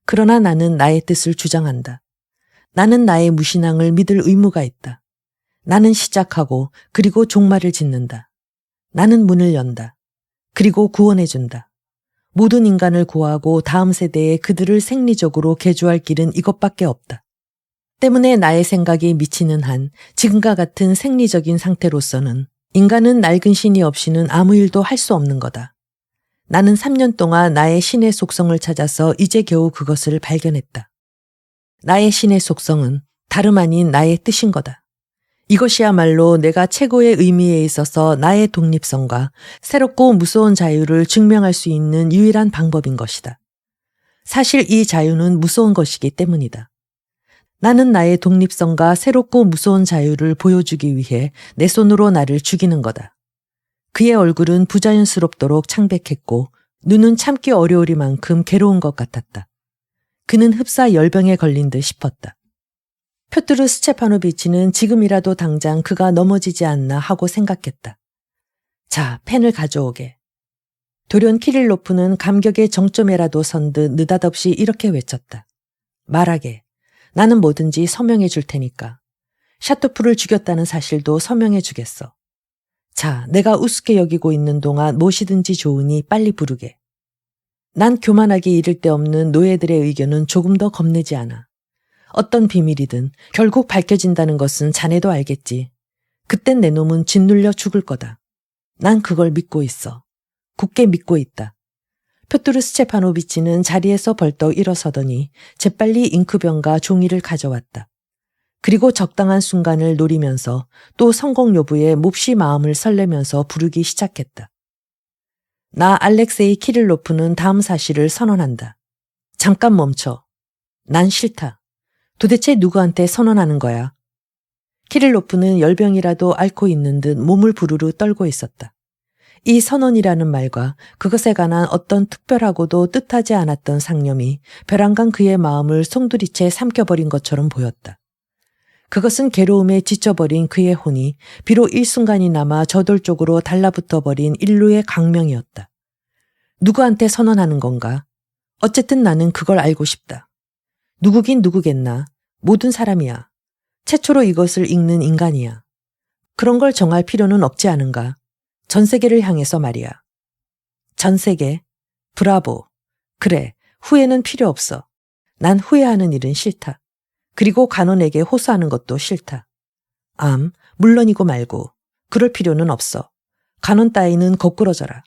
그러나 나는 나의 뜻을 주장한다. 나는 나의 무신앙을 믿을 의무가 있다. 나는 시작하고 그리고 종말을 짓는다. 나는 문을 연다. 그리고 구원해준다. 모든 인간을 구하고 다음 세대에 그들을 생리적으로 개조할 길은 이것밖에 없다. 때문에 나의 생각이 미치는 한 지금과 같은 생리적인 상태로서는 인간은 낡은 신이 없이는 아무 일도 할 수 없는 거다. 나는 3년 동안 나의 신의 속성을 찾아서 이제 겨우 그것을 발견했다. 나의 신의 속성은 다름 아닌 나의 뜻인 거다. 이것이야말로 내가 최고의 의미에 있어서 나의 독립성과 새롭고 무서운 자유를 증명할 수 있는 유일한 방법인 것이다. 사실 이 자유는 무서운 것이기 때문이다. 나는 나의 독립성과 새롭고 무서운 자유를 보여주기 위해 내 손으로 나를 죽이는 거다. 그의 얼굴은 부자연스럽도록 창백했고 눈은 참기 어려우리만큼 괴로운 것 같았다. 그는 흡사 열병에 걸린 듯 싶었다. 표트르 스테파노비치는 지금이라도 당장 그가 넘어지지 않나 하고 생각했다. 자, 펜을 가져오게. 돌연 키릴로프는 감격의 정점에라도 선 듯 느닷없이 이렇게 외쳤다. 말하게. 나는 뭐든지 서명해 줄 테니까. 샤토프를 죽였다는 사실도 서명해 주겠어. 자, 내가 우습게 여기고 있는 동안 무엇이든지 좋으니 빨리 부르게. 난 교만하게 이를 데 없는 노예들의 의견은 조금 더 겁내지 않아. 어떤 비밀이든 결국 밝혀진다는 것은 자네도 알겠지. 그땐 내 놈은 짓눌려 죽을 거다. 난 그걸 믿고 있어. 굳게 믿고 있다. 표트르 스테파노비치는 자리에서 벌떡 일어서더니 재빨리 잉크병과 종이를 가져왔다. 그리고 적당한 순간을 노리면서 또 성공 여부에 몹시 마음을 설레면서 부르기 시작했다. 나 알렉세이 키릴로프는 다음 사실을 선언한다. 잠깐 멈춰. 난 싫다. 도대체 누구한테 선언하는 거야? 키릴로프는 열병이라도 앓고 있는 듯 몸을 부르르 떨고 있었다. 이 선언이라는 말과 그것에 관한 어떤 특별하고도 뜻하지 않았던 상념이 벼랑간 그의 마음을 송두리째 삼켜버린 것처럼 보였다. 그것은 괴로움에 지쳐버린 그의 혼이 비록 일순간이나마 저돌적으로 달라붙어버린 인류의 강명이었다. 누구한테 선언하는 건가? 어쨌든 나는 그걸 알고 싶다. 누구긴 누구겠나. 모든 사람이야. 최초로 이것을 읽는 인간이야. 그런 걸 정할 필요는 없지 않은가? 전 세계를 향해서 말이야. 전 세계? 브라보. 그래, 후회는 필요 없어. 난 후회하는 일은 싫다. 그리고 간원에게 호소하는 것도 싫다. 물론이고 말고. 그럴 필요는 없어. 간원 따위는 거꾸러져라.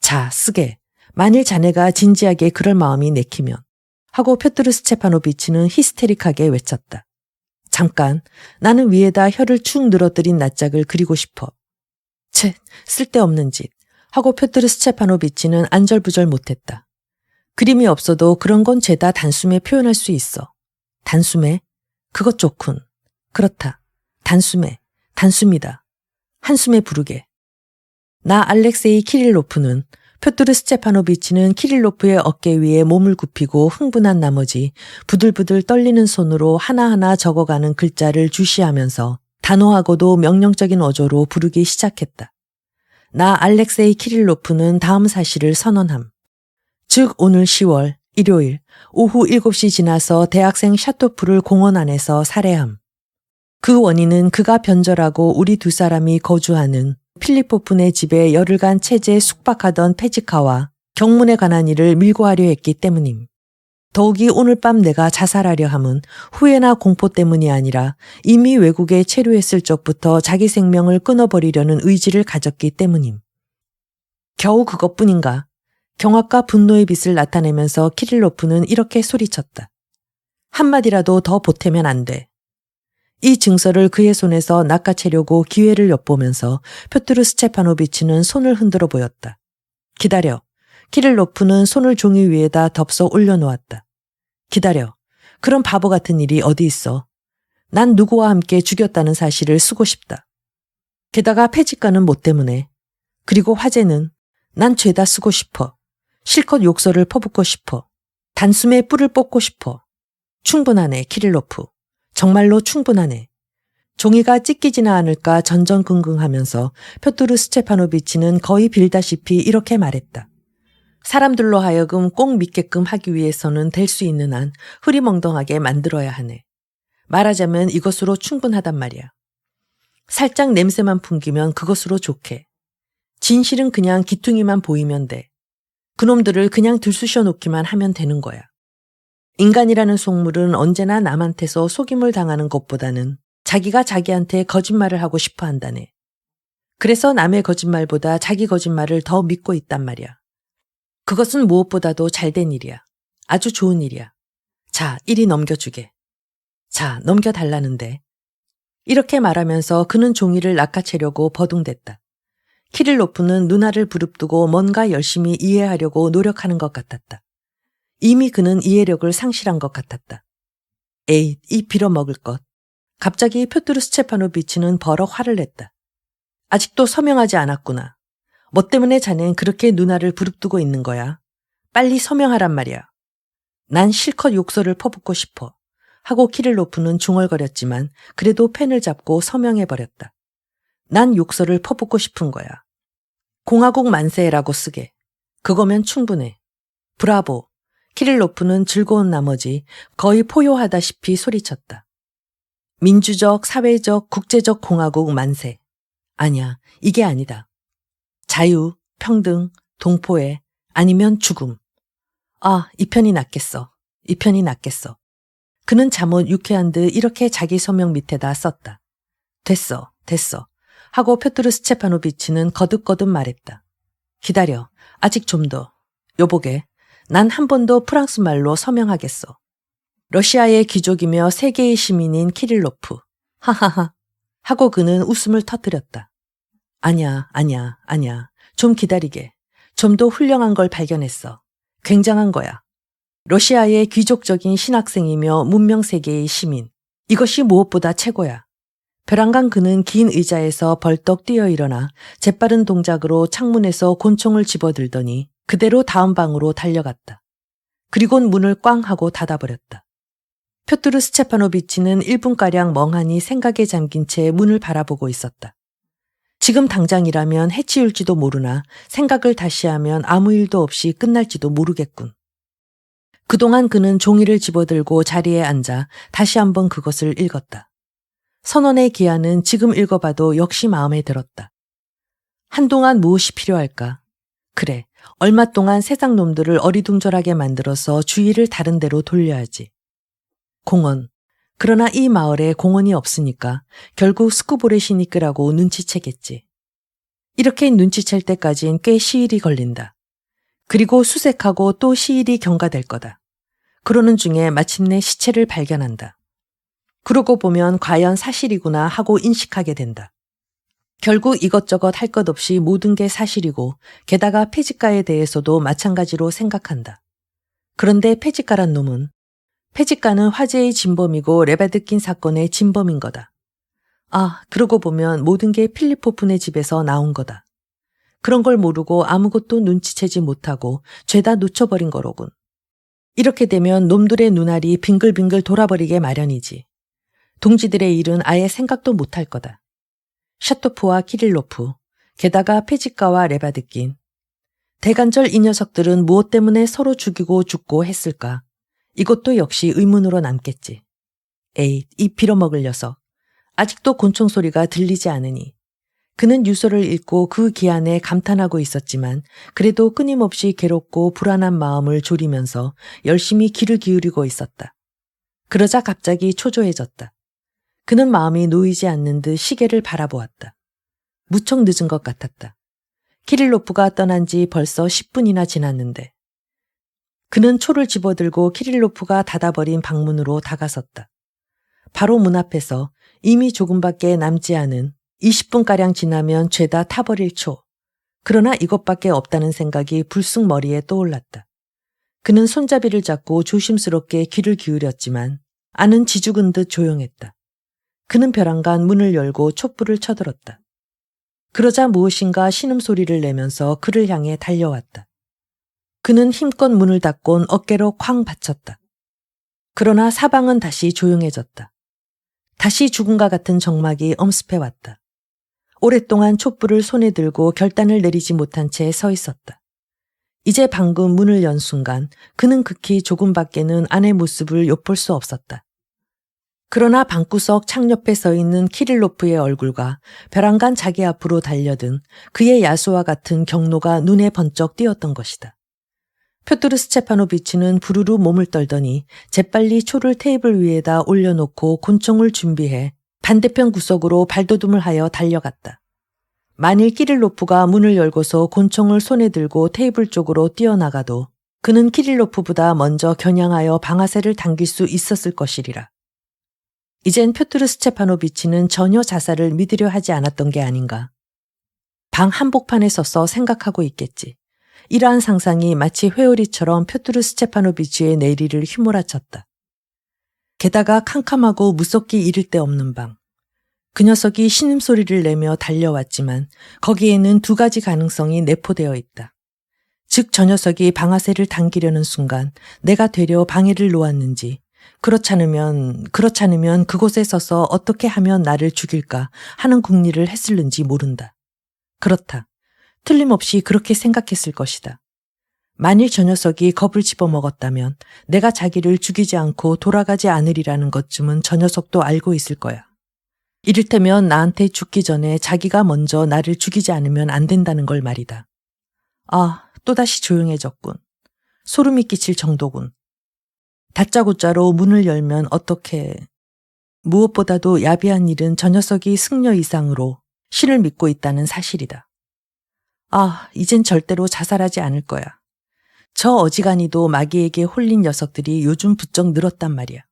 자, 쓰게. 만일 자네가 진지하게 그럴 마음이 내키면 하고 표트르 스테파노비치는 히스테릭하게 외쳤다. 잠깐, 나는 위에다 혀를 축 늘어뜨린 낯짝을 그리고 싶어. 채, 쓸데없는 짓 하고 표트르 스테파노비치는 안절부절 못했다. 그림이 없어도 그런 건 죄다 단숨에 표현할 수 있어. 단숨에? 그것 좋군. 그렇다. 단숨에. 단숨이다. 한숨에 부르게. 나 알렉세이 키릴로프는 표트르 스테파노비치는 키릴로프의 어깨 위에 몸을 굽히고 흥분한 나머지 부들부들 떨리는 손으로 하나하나 적어가는 글자를 주시하면서 단호하고도 명령적인 어조로 부르기 시작했다. 나 알렉세이 키릴로프는 다음 사실을 선언함. 즉 오늘 10월 일요일 오후 7시 지나서 대학생 샤토프를 공원 안에서 살해함. 그 원인은 그가 변절하고 우리 두 사람이 거주하는 필리포프네 집에 열흘간 체제 숙박하던 페지카와 경문에 관한 일을 밀고 하려 했기 때문임. 더욱이 오늘 밤 내가 자살하려 함은 후회나 공포 때문이 아니라 이미 외국에 체류했을 적부터 자기 생명을 끊어버리려는 의지를 가졌기 때문임. 겨우 그것뿐인가? 경악과 분노의 빛을 나타내면서 키릴로프는 이렇게 소리쳤다. 한마디라도 더 보태면 안 돼. 이 증서를 그의 손에서 낚아채려고 기회를 엿보면서 표트르 스테파노비치는 손을 흔들어 보였다. 기다려. 키릴로프는 손을 종이 위에다 덥석 올려놓았다. 기다려. 그런 바보 같은 일이 어디 있어. 난 누구와 함께 죽였다는 사실을 쓰고 싶다. 게다가 폐지가는 뭐 때문에. 그리고 화제는 난 죄다 쓰고 싶어. 실컷 욕설을 퍼붓고 싶어. 단숨에 뿔을 뽑고 싶어. 충분하네, 키릴로프. 정말로 충분하네. 종이가 찢기지나 않을까 전전긍긍하면서 표트르 스테파노비치는 거의 빌다시피 이렇게 말했다. 사람들로 하여금 꼭 믿게끔 하기 위해서는 될 수 있는 한 흐리멍덩하게 만들어야 하네. 말하자면 이것으로 충분하단 말이야. 살짝 냄새만 풍기면 그것으로 좋게. 진실은 그냥 기퉁이만 보이면 돼. 그놈들을 그냥 들쑤셔 놓기만 하면 되는 거야. 인간이라는 속물은 언제나 남한테서 속임을 당하는 것보다는 자기가 자기한테 거짓말을 하고 싶어 한다네. 그래서 남의 거짓말보다 자기 거짓말을 더 믿고 있단 말이야. 그것은 무엇보다도 잘된 일이야. 아주 좋은 일이야. 자, 이리 넘겨주게. 자, 넘겨달라는데. 이렇게 말하면서 그는 종이를 낚아채려고 버둥댔다. 키릴로프는 누나를 부릅뜨고 뭔가 열심히 이해하려고 노력하는 것 같았다. 이미 그는 이해력을 상실한 것 같았다. 에이, 이 빌어먹을 것. 갑자기 표트르 스테파노비치는 버럭 화를 냈다. 아직도 서명하지 않았구나. 뭐 때문에 자넨 그렇게 누나를 부릅뜨고 있는 거야? 빨리 서명하란 말이야. 난 실컷 욕설을 퍼붓고 싶어. 하고 키릴로프는 중얼거렸지만 그래도 펜을 잡고 서명해버렸다. 난 욕설을 퍼붓고 싶은 거야. 공화국 만세라고 쓰게. 그거면 충분해. 브라보. 키릴로프는 즐거운 나머지 거의 포효하다시피 소리쳤다. 민주적, 사회적, 국제적 공화국 만세. 아니야, 이게 아니다. 자유, 평등, 동포애, 아니면 죽음. 아, 이 편이 낫겠어. 이 편이 낫겠어. 그는 잠옷 유쾌한 듯 이렇게 자기 서명 밑에다 썼다. 됐어, 됐어. 하고 표트르 스테파노비치는 거듭거듭 말했다. 기다려. 아직 좀 더. 여보게. 난 한 번 더 프랑스 말로 서명하겠어. 러시아의 귀족이며 세계의 시민인 키릴로프. 하하하. 하고 그는 웃음을 터뜨렸다. 아냐. 좀 기다리게. 좀 더 훌륭한 걸 발견했어. 굉장한 거야. 러시아의 귀족적인 신학생이며 문명세계의 시민. 이것이 무엇보다 최고야. 벼랑간 그는 긴 의자에서 벌떡 뛰어 일어나 재빠른 동작으로 창문에서 곤총을 집어들더니 그대로 다음 방으로 달려갔다. 그리곤 문을 꽝 하고 닫아버렸다. 표트르 스테파노비치는 1분가량 멍하니 생각에 잠긴 채 문을 바라보고 있었다. 지금 당장이라면 해치울지도 모르나 생각을 다시 하면 아무 일도 없이 끝날지도 모르겠군. 그동안 그는 종이를 집어들고 자리에 앉아 다시 한번 그것을 읽었다. 선언의 기한은 지금 읽어봐도 역시 마음에 들었다. 한동안 무엇이 필요할까? 그래, 얼마 동안 세상 놈들을 어리둥절하게 만들어서 주의를 다른 데로 돌려야지. 공원. 그러나 이 마을에 공원이 없으니까 결국 스쿠보레신이 끄라고 눈치채겠지. 이렇게 눈치챌 때까진 꽤 시일이 걸린다. 그리고 수색하고 또 시일이 경과될 거다. 그러는 중에 마침내 시체를 발견한다. 그러고 보면 과연 사실이구나 하고 인식하게 된다. 결국 이것저것 할 것 없이 모든 게 사실이고 게다가 폐지가에 대해서도 마찬가지로 생각한다. 그런데 폐지가란 놈은 폐지가는 화재의 진범이고 레바드킨 사건의 진범인 거다. 아, 그러고 보면 모든 게 필립 호픈의 집에서 나온 거다. 그런 걸 모르고 아무것도 눈치채지 못하고 죄다 놓쳐버린 거로군. 이렇게 되면 놈들의 눈알이 빙글빙글 돌아버리게 마련이지. 동지들의 일은 아예 생각도 못할 거다. 샤토프와 키릴로프, 게다가 폐지가와 레바드킨. 대간절 이 녀석들은 무엇 때문에 서로 죽이고 죽고 했을까? 이것도 역시 의문으로 남겠지. 에이, 이 빌어먹을 녀석. 아직도 곤충 소리가 들리지 않으니. 그는 유서를 읽고 그 기한에 감탄하고 있었지만 그래도 끊임없이 괴롭고 불안한 마음을 졸이면서 열심히 귀를 기울이고 있었다. 그러자 갑자기 초조해졌다. 그는 마음이 놓이지 않는 듯 시계를 바라보았다. 무척 늦은 것 같았다. 키릴로프가 떠난 지 벌써 10분이나 지났는데. 그는 초를 집어들고 키릴로프가 닫아버린 방문으로 다가섰다. 바로 문 앞에서 이미 조금밖에 남지 않은 20분가량 지나면 죄다 타버릴 초. 그러나 이것밖에 없다는 생각이 불쑥 머리에 떠올랐다. 그는 손잡이를 잡고 조심스럽게 귀를 기울였지만 안은 지죽은 듯 조용했다. 그는 벼랑간 문을 열고 촛불을 쳐들었다. 그러자 무엇인가 신음소리를 내면서 그를 향해 달려왔다. 그는 힘껏 문을 닫곤 어깨로 쾅 받쳤다. 그러나 사방은 다시 조용해졌다. 다시 죽음과 같은 정막이 엄습해왔다. 오랫동안 촛불을 손에 들고 결단을 내리지 못한 채 서 있었다. 이제 방금 문을 연 순간 그는 극히 조금밖에는 안의 모습을 엿볼 수 없었다. 그러나 방구석 창 옆에 서 있는 키릴로프의 얼굴과 벼랑간 자기 앞으로 달려든 그의 야수와 같은 경로가 눈에 번쩍 띄었던 것이다. 표트르 스테파노비치는 부르르 몸을 떨더니 재빨리 초를 테이블 위에다 올려놓고 곤총을 준비해 반대편 구석으로 발돋움을 하여 달려갔다. 만일 키릴로프가 문을 열고서 곤총을 손에 들고 테이블 쪽으로 뛰어나가도 그는 키릴로프보다 먼저 겨냥하여 방아쇠를 당길 수 있었을 것이리라. 이젠 표트르 스테파노비치는 전혀 자살을 믿으려 하지 않았던 게 아닌가. 방 한복판에 서서 생각하고 있겠지. 이러한 상상이 마치 회오리처럼 표트르 스테파노비치의 내리를 휘몰아쳤다. 게다가 캄캄하고 무섭기 이를 데 없는 방. 그 녀석이 신음소리를 내며 달려왔지만 거기에는 두 가지 가능성이 내포되어 있다. 즉 저 녀석이 방아쇠를 당기려는 순간 내가 되려 방해를 놓았는지 그렇잖으면 그곳에 서서 어떻게 하면 나를 죽일까 하는 궁리를 했을는지 모른다. 그렇다. 틀림없이 그렇게 생각했을 것이다. 만일 저 녀석이 겁을 집어먹었다면 내가 자기를 죽이지 않고 돌아가지 않으리라는 것쯤은 저 녀석도 알고 있을 거야. 이를테면 나한테 죽기 전에 자기가 먼저 나를 죽이지 않으면 안 된다는 걸 말이다. 아, 또다시 조용해졌군. 소름이 끼칠 정도군. 다짜고짜로 문을 열면 어떻게... 무엇보다도 야비한 일은 저 녀석이 승려 이상으로 신을 믿고 있다는 사실이다. 아, 이젠 절대로 자살하지 않을 거야. 저 어지간히도 마귀에게 홀린 녀석들이 요즘 부쩍 늘었단 말이야.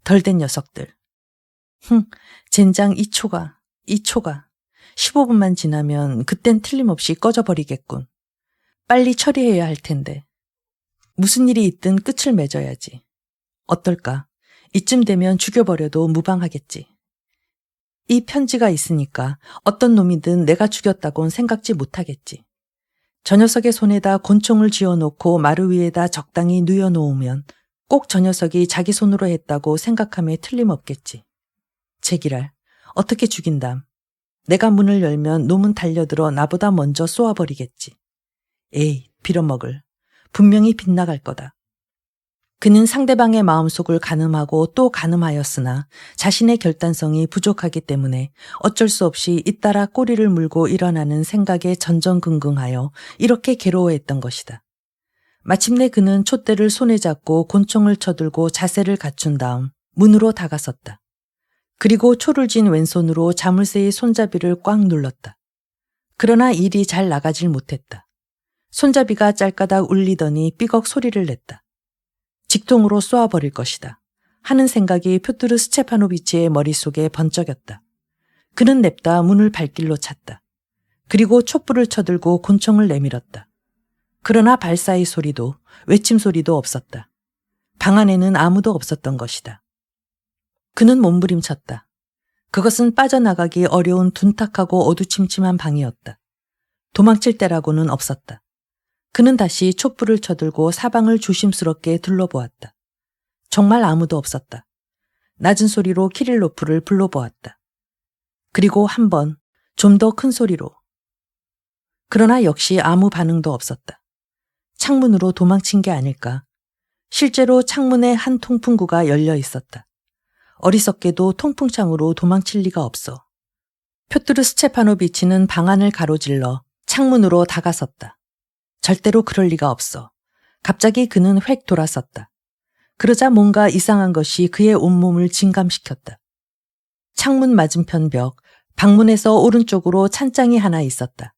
덜된 녀석들. 젠장 이 초가 15분만 지나면 그땐 틀림없이 꺼져버리겠군. 빨리 처리해야 할 텐데. 무슨 일이 있든 끝을 맺어야지. 어떨까? 이쯤 되면 죽여버려도 무방하겠지. 이 편지가 있으니까 어떤 놈이든 내가 죽였다곤 생각지 못하겠지. 저 녀석의 손에다 곤총을 쥐어놓고 마루 위에다 적당히 누워놓으면 꼭 저 녀석이 자기 손으로 했다고 생각함에 틀림없겠지. 제기랄, 어떻게 죽인담. 내가 문을 열면 놈은 달려들어 나보다 먼저 쏘아버리겠지. 에이, 빌어먹을. 분명히 빗나갈 거다. 그는 상대방의 마음속을 가늠하고 또 가늠하였으나 자신의 결단성이 부족하기 때문에 어쩔 수 없이 잇따라 꼬리를 물고 일어나는 생각에 전전긍긍하여 이렇게 괴로워했던 것이다. 마침내 그는 촛대를 손에 잡고 곤총을 쳐들고 자세를 갖춘 다음 문으로 다가섰다. 그리고 초를 쥔 왼손으로 자물쇠의 손잡이를 꽉 눌렀다. 그러나 일이 잘 나가질 못했다. 손잡이가 짤까닥 울리더니 삐걱 소리를 냈다. 직통으로 쏘아버릴 것이다 하는 생각이 표트르 스테파노비치의 머릿속에 번쩍였다. 그는 냅다 문을 발길로 찼다. 그리고 촛불을 쳐들고 곤총을 내밀었다. 그러나 발사의 소리도 외침 소리도 없었다. 방 안에는 아무도 없었던 것이다. 그는 몸부림쳤다. 그것은 빠져나가기 어려운 둔탁하고 어두침침한 방이었다. 도망칠 데라고는 없었다. 그는 다시 촛불을 쳐들고 사방을 조심스럽게 둘러보았다. 정말 아무도 없었다. 낮은 소리로 키릴로프를 불러보았다. 그리고 한 번, 좀 더 큰 소리로. 그러나 역시 아무 반응도 없었다. 창문으로 도망친 게 아닐까. 실제로 창문에 한 통풍구가 열려 있었다. 어리석게도 통풍창으로 도망칠 리가 없어. 표트르 스테파노비치는 방 안을 가로질러 창문으로 다가섰다. 절대로 그럴 리가 없어. 갑자기 그는 획 돌아섰다. 그러자 뭔가 이상한 것이 그의 온몸을 진감시켰다. 창문 맞은편 벽, 방문에서 오른쪽으로 찬장이 하나 있었다.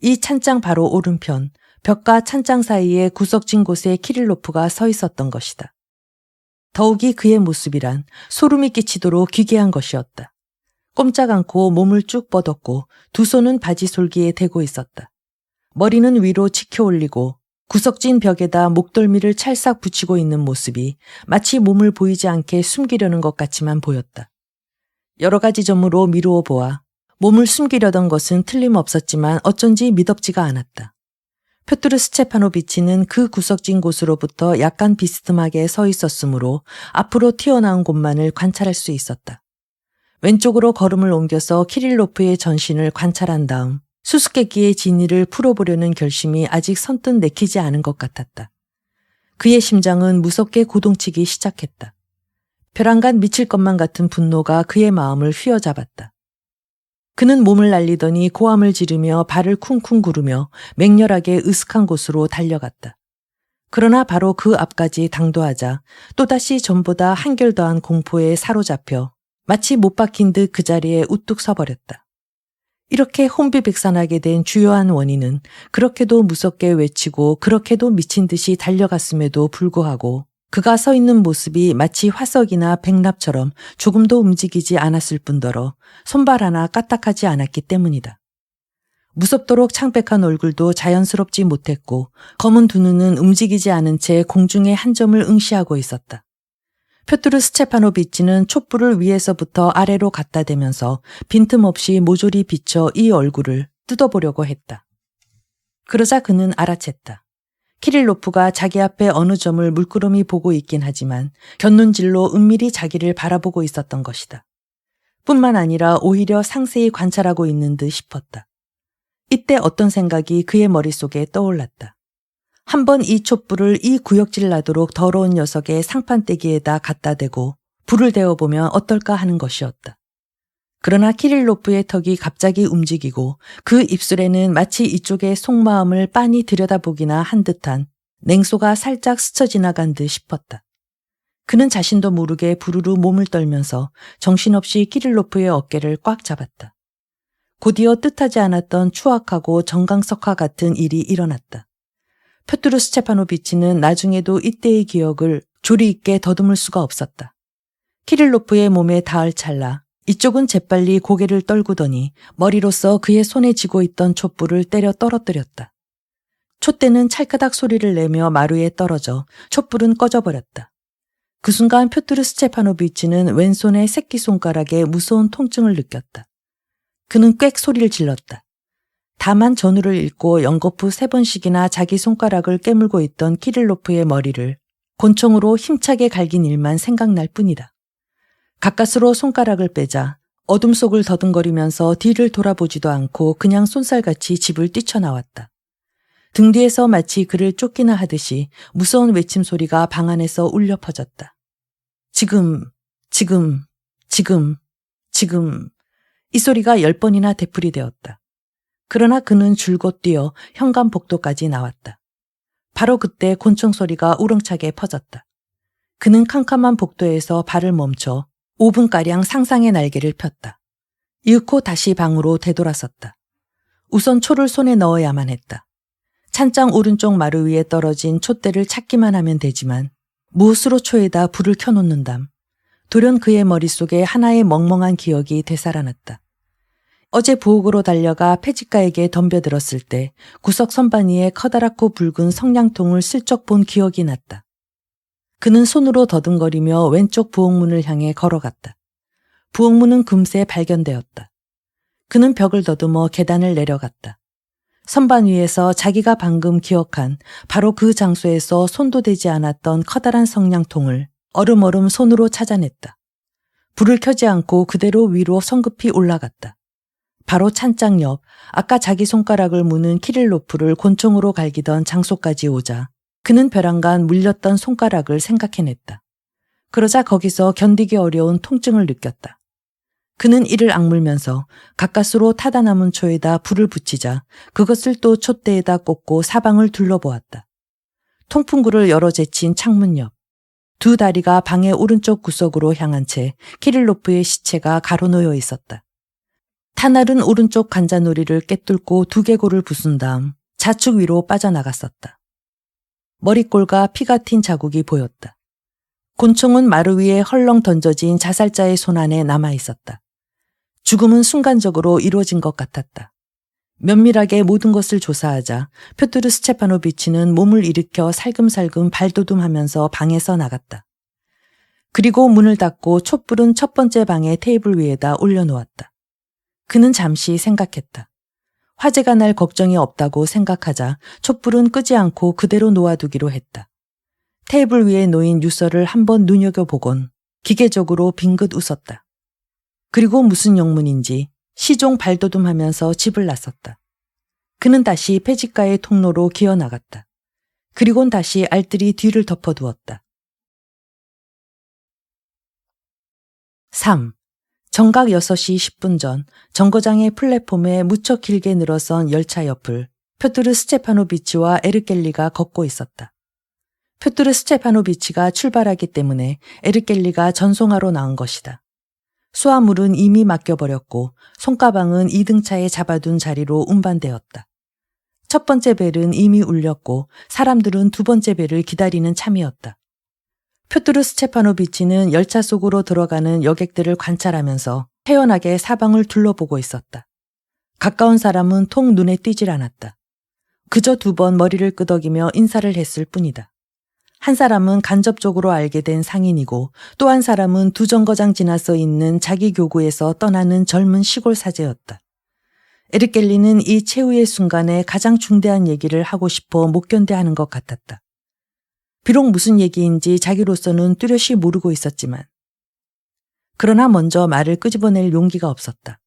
이 찬장 바로 오른편, 벽과 찬장 사이에 구석진 곳에 키릴로프가 서 있었던 것이다. 더욱이 그의 모습이란 소름이 끼치도록 기괴한 것이었다. 꼼짝 않고 몸을 쭉 뻗었고 두 손은 바지 솔기에 대고 있었다. 머리는 위로 치켜 올리고 구석진 벽에다 목덜미를 찰싹 붙이고 있는 모습이 마치 몸을 보이지 않게 숨기려는 것 같지만 보였다. 여러 가지 점으로 미루어 보아 몸을 숨기려던 것은 틀림없었지만 어쩐지 미덥지가 않았다. 표트르 스테파노비치는 그 구석진 곳으로부터 약간 비스듬하게 서 있었으므로 앞으로 튀어나온 곳만을 관찰할 수 있었다. 왼쪽으로 걸음을 옮겨서 키릴로프의 전신을 관찰한 다음 수수께끼의 진위를 풀어보려는 결심이 아직 선뜻 내키지 않은 것 같았다. 그의 심장은 무섭게 고동치기 시작했다. 벼랑간 미칠 것만 같은 분노가 그의 마음을 휘어잡았다. 그는 몸을 날리더니 고함을 지르며 발을 쿵쿵 구르며 맹렬하게 으슥한 곳으로 달려갔다. 그러나 바로 그 앞까지 당도하자 또다시 전보다 한결 더한 공포에 사로잡혀 마치 못 박힌 듯 그 자리에 우뚝 서버렸다. 이렇게 혼비백산하게 된 주요한 원인은 그렇게도 무섭게 외치고 그렇게도 미친 듯이 달려갔음에도 불구하고 그가 서 있는 모습이 마치 화석이나 백납처럼 조금도 움직이지 않았을 뿐더러 손발 하나 까딱하지 않았기 때문이다. 무섭도록 창백한 얼굴도 자연스럽지 못했고 검은 두 눈은 움직이지 않은 채 공중의 한 점을 응시하고 있었다. 표트르 스테파노비치는 촛불을 위에서부터 아래로 갖다 대면서 빈틈없이 모조리 비춰 이 얼굴을 뜯어보려고 했다. 그러자 그는 알아챘다. 키릴로프가 자기 앞에 어느 점을 물끄러미 보고 있긴 하지만 곁눈질로 은밀히 자기를 바라보고 있었던 것이다. 뿐만 아니라 오히려 상세히 관찰하고 있는 듯 싶었다. 이때 어떤 생각이 그의 머릿속에 떠올랐다. 한번 이 촛불을 이 구역질 나도록 더러운 녀석의 상판대기에다 갖다 대고 불을 데워보면 어떨까 하는 것이었다. 그러나 키릴로프의 턱이 갑자기 움직이고 그 입술에는 마치 이쪽의 속마음을 빤히 들여다보기나 한 듯한 냉소가 살짝 스쳐 지나간 듯 싶었다. 그는 자신도 모르게 부르르 몸을 떨면서 정신없이 키릴로프의 어깨를 꽉 잡았다. 곧이어 뜻하지 않았던 추악하고 정강석화 같은 일이 일어났다. 표트르 스테파노비치는 나중에도 이때의 기억을 조리 있게 더듬을 수가 없었다. 키릴로프의 몸에 닿을 찰나 이쪽은 재빨리 고개를 떨구더니 머리로서 그의 손에 쥐고 있던 촛불을 때려 떨어뜨렸다. 촛대는 찰까닥 소리를 내며 마루에 떨어져 촛불은 꺼져버렸다. 그 순간 표트르 스테파노비치는 왼손의 새끼손가락에 무서운 통증을 느꼈다. 그는 꽥 소리를 질렀다. 다만 전우를 읽고 연거푸 3번씩이나 자기 손가락을 깨물고 있던 키릴로프의 머리를 곤총으로 힘차게 갈긴 일만 생각날 뿐이다. 가까스로 손가락을 빼자 어둠 속을 더듬거리면서 뒤를 돌아보지도 않고 그냥 쏜살같이 집을 뛰쳐나왔다. 등 뒤에서 마치 그를 쫓기나 하듯이 무서운 외침 소리가 방 안에서 울려 퍼졌다. 지금, 지금, 지금, 지금. 이 소리가 10번이나 되풀이되었다. 그러나 그는 줄곧 뛰어 현관 복도까지 나왔다. 바로 그때 곤충 소리가 우렁차게 퍼졌다. 그는 캄캄한 복도에서 발을 멈춰 5분가량 상상의 날개를 폈다. 이윽고 다시 방으로 되돌아섰다. 우선 초를 손에 넣어야만 했다. 찬장 오른쪽 마루 위에 떨어진 촛대를 찾기만 하면 되지만 무엇으로 초에다 불을 켜놓는담. 돌연 그의 머릿속에 하나의 멍멍한 기억이 되살아났다. 어제 부엌으로 달려가 폐지가에게 덤벼들었을 때 구석 선반 위에 커다랗고 붉은 성냥통을 슬쩍 본 기억이 났다. 그는 손으로 더듬거리며 왼쪽 부엌문을 향해 걸어갔다. 부엌문은 금세 발견되었다. 그는 벽을 더듬어 계단을 내려갔다. 선반 위에서 자기가 방금 기억한 바로 그 장소에서 손도 대지 않았던 커다란 성냥통을 어름어름 손으로 찾아냈다. 불을 켜지 않고 그대로 위로 성급히 올라갔다. 바로 찬장 옆 아까 자기 손가락을 무는 키릴로프를 곤충으로 갈기던 장소까지 오자 그는 벼랑간 물렸던 손가락을 생각해냈다. 그러자 거기서 견디기 어려운 통증을 느꼈다. 그는 이를 악물면서 가까스로 타다 남은 초에다 불을 붙이자 그것을 또 촛대에다 꽂고 사방을 둘러보았다. 통풍구를 열어 제친 창문 옆. 두 다리가 방의 오른쪽 구석으로 향한 채 키릴로프의 시체가 가로놓여 있었다. 타날은 오른쪽 관자놀이를 꿰뚫고 두개골을 부순 다음 좌측 위로 빠져나갔었다. 머리꼴과 피가 튄 자국이 보였다. 곤충은 마루 위에 헐렁 던져진 자살자의 손 안에 남아있었다. 죽음은 순간적으로 이루어진 것 같았다. 면밀하게 모든 것을 조사하자 표트르 스테파노비치는 몸을 일으켜 살금살금 발돋움하면서 방에서 나갔다. 그리고 문을 닫고 촛불은 첫 번째 방의 테이블 위에다 올려놓았다. 그는 잠시 생각했다. 화재가 날 걱정이 없다고 생각하자 촛불은 끄지 않고 그대로 놓아두기로 했다. 테이블 위에 놓인 유서를 한번 눈여겨보곤 기계적으로 빙긋 웃었다. 그리고 무슨 영문인지 시종 발돋움하면서 집을 나섰다. 그는 다시 폐지가의 통로로 기어나갔다. 그리곤 다시 알뜰히 뒤를 덮어두었다. 3. 정각 6시 10분 전 정거장의 플랫폼에 무척 길게 늘어선 열차 옆을 표트르 스테파노비치와 에르켈리가 걷고 있었다. 표트르 스테파노비치가 출발하기 때문에 에르켈리가 전송하러 나온 것이다. 수화물은 이미 맡겨버렸고 손가방은 2등차에 잡아둔 자리로 운반되었다. 첫 번째 벨은 이미 울렸고 사람들은 두 번째 벨을 기다리는 참이었다. 표트르 스테파노비치는 열차 속으로 들어가는 여객들을 관찰하면서 태연하게 사방을 둘러보고 있었다. 가까운 사람은 통 눈에 띄질 않았다. 그저 2번 머리를 끄덕이며 인사를 했을 뿐이다. 한 사람은 간접적으로 알게 된 상인이고 또 한 사람은 두 정거장 지나서 있는 자기 교구에서 떠나는 젊은 시골 사제였다. 에르켈리는 이 최후의 순간에 가장 중대한 얘기를 하고 싶어 못 견뎌하는 것 같았다. 비록 무슨 얘기인지 자기로서는 뚜렷이 모르고 있었지만 그러나 먼저 말을 끄집어낼 용기가 없었다.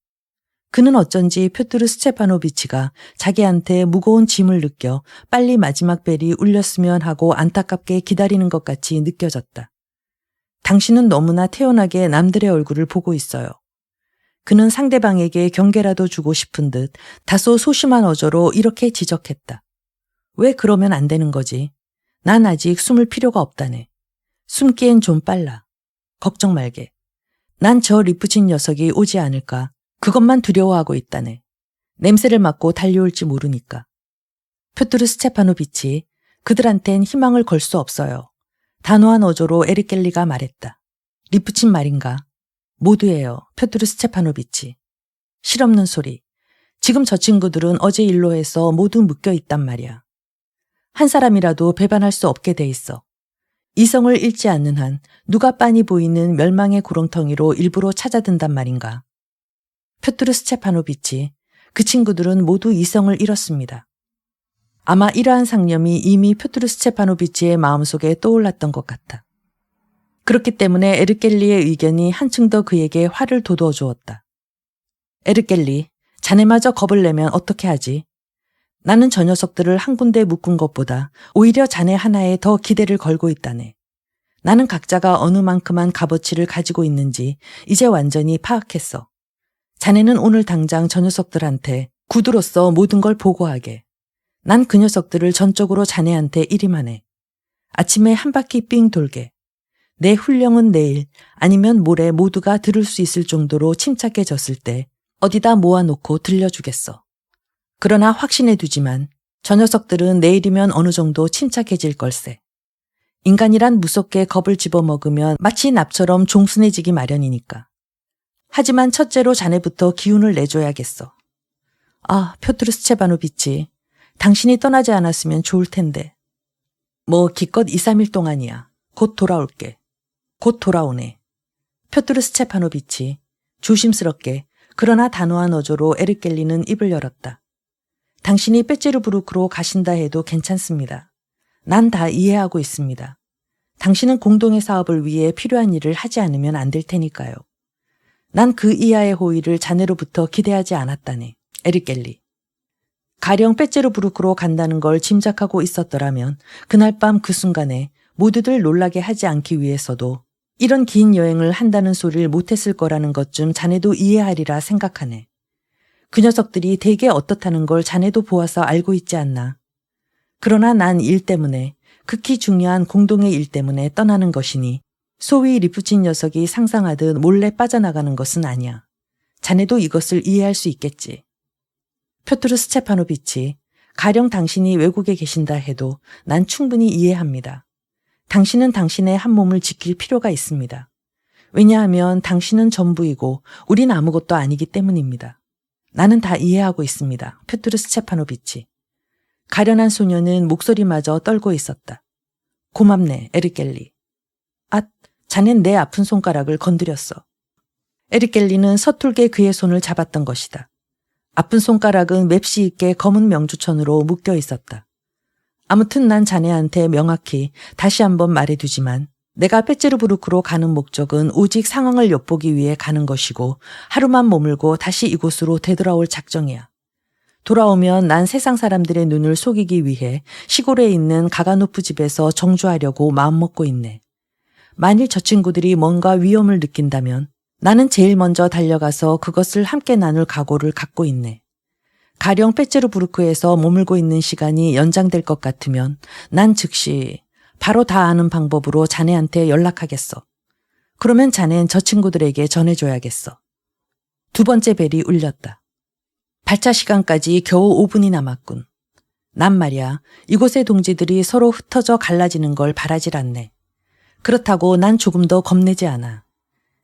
그는 어쩐지 표트르 스테파노비치가 자기한테 무거운 짐을 느껴 빨리 마지막 벨이 울렸으면 하고 안타깝게 기다리는 것 같이 느껴졌다. 당신은 너무나 태연하게 남들의 얼굴을 보고 있어요. 그는 상대방에게 경계라도 주고 싶은 듯 다소 소심한 어조로 이렇게 지적했다. 왜 그러면 안 되는 거지? 난 아직 숨을 필요가 없다네. 숨기엔 좀 빨라. 걱정 말게. 난 저 리프친 녀석이 오지 않을까. 그것만 두려워하고 있다네. 냄새를 맡고 달려올지 모르니까. 표트르 스테파노비치, 그들한텐 희망을 걸 수 없어요. 단호한 어조로 에르켈리가 말했다. 리프친 말인가? 모두예요, 표트르 스테파노비치. 실없는 소리. 지금 저 친구들은 어제 일로 해서 모두 묶여 있단 말이야. 한 사람이라도 배반할 수 없게 돼 있어. 이성을 잃지 않는 한 누가 빤히 보이는 멸망의 구렁텅이로 일부러 찾아든단 말인가. 표트르 스테파노비치, 그 친구들은 모두 이성을 잃었습니다. 아마 이러한 상념이 이미 표트르 스테파노비치의 마음속에 떠올랐던 것 같아. 그렇기 때문에 에르켈리의 의견이 한층 더 그에게 화를 돋워 주었다. 에르켈리, 자네마저 겁을 내면 어떻게 하지? 나는 저 녀석들을 한 군데 묶은 것보다 오히려 자네 하나에 더 기대를 걸고 있다네. 나는 각자가 어느 만큼한 값어치를 가지고 있는지 이제 완전히 파악했어. 자네는 오늘 당장 저 녀석들한테 구두로서 모든 걸 보고하게. 난 그 녀석들을 전적으로 자네한테 일임하네. 아침에 한 바퀴 삥 돌게. 내 훈령은 내일 아니면 모레 모두가 들을 수 있을 정도로 침착해졌을 때 어디다 모아놓고 들려주겠어. 그러나 확신해 두지만 저 녀석들은 내일이면 어느 정도 침착해질 걸세. 인간이란 무섭게 겁을 집어먹으면 마치 납처럼 종순해지기 마련이니까. 하지만 첫째로 자네부터 기운을 내줘야겠어. 아, 표트르 스체바노비치, 당신이 떠나지 않았으면 좋을 텐데. 뭐 기껏 2, 3일 동안이야. 곧 돌아올게. 곧 돌아오네. 표트르 스체파노비치, 조심스럽게 그러나 단호한 어조로 에르켈리는 입을 열었다. 당신이 빼제르부르크로 가신다 해도 괜찮습니다. 난 다 이해하고 있습니다. 당신은 공동의 사업을 위해 필요한 일을 하지 않으면 안 될 테니까요. 난 그 이하의 호의를 자네로부터 기대하지 않았다네. 에르켈리. 가령 빼제르부르크로 간다는 걸 짐작하고 있었더라면 그날 밤 그 순간에 모두들 놀라게 하지 않기 위해서도 이런 긴 여행을 한다는 소리를 못했을 거라는 것 좀 자네도 이해하리라 생각하네. 그 녀석들이 대개 어떻다는 걸 자네도 보아서 알고 있지 않나. 그러나 난 일 때문에, 극히 중요한 공동의 일 때문에 떠나는 것이니 소위 리프친 녀석이 상상하듯 몰래 빠져나가는 것은 아니야. 자네도 이것을 이해할 수 있겠지. 표트르 스체파노비치, 가령 당신이 외국에 계신다 해도 난 충분히 이해합니다. 당신은 당신의 한 몸을 지킬 필요가 있습니다. 왜냐하면 당신은 전부이고 우린 아무것도 아니기 때문입니다. 나는 다 이해하고 있습니다. 표트르 스체파노비치. 가련한 소녀는 목소리마저 떨고 있었다. 고맙네, 에르켈리. 아, 자넨 내 아픈 손가락을 건드렸어. 에르켈리는 서툴게 그의 손을 잡았던 것이다. 아픈 손가락은 맵시 있게 검은 명주천으로 묶여 있었다. 아무튼 난 자네한테 명확히 다시 한번 말해두지만 내가 빼제르부르크로 가는 목적은 오직 상황을 엿보기 위해 가는 것이고 하루만 머물고 다시 이곳으로 되돌아올 작정이야. 돌아오면 난 세상 사람들의 눈을 속이기 위해 시골에 있는 가가노프 집에서 정주하려고 마음먹고 있네. 만일 저 친구들이 뭔가 위험을 느낀다면 나는 제일 먼저 달려가서 그것을 함께 나눌 각오를 갖고 있네. 가령 빼제르부르크에서 머물고 있는 시간이 연장될 것 같으면 난 즉시 바로 다 아는 방법으로 자네한테 연락하겠어. 그러면 자넨 저 친구들에게 전해줘야겠어. 두 번째 벨이 울렸다. 발차 시간까지 겨우 5분이 남았군. 난 말이야, 이곳의 동지들이 서로 흩어져 갈라지는 걸 바라질 않네. 그렇다고 난 조금 더 겁내지 않아.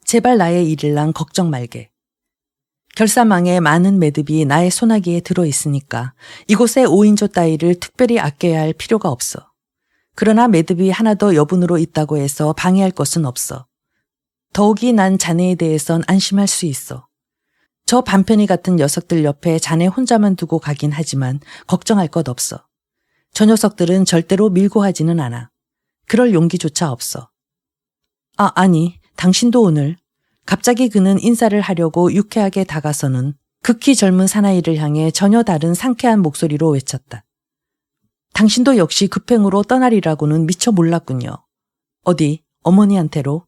제발 나의 일일랑 걱정 말게. 결사망에 많은 매듭이 나의 소나기에 들어있으니까 이곳에 5인조 따위를 특별히 아껴야 할 필요가 없어. 그러나 매듭이 하나 더 여분으로 있다고 해서 방해할 것은 없어. 더욱이 난 자네에 대해선 안심할 수 있어. 저 반편이 같은 녀석들 옆에 자네 혼자만 두고 가긴 하지만 걱정할 것 없어. 저 녀석들은 절대로 밀고 하지는 않아. 그럴 용기조차 없어. 아니, 당신도 오늘. 갑자기 그는 인사를 하려고 유쾌하게 다가서는 극히 젊은 사나이를 향해 전혀 다른 상쾌한 목소리로 외쳤다. 당신도 역시 급행으로 떠나리라고는 미처 몰랐군요. 어디, 어머니한테로?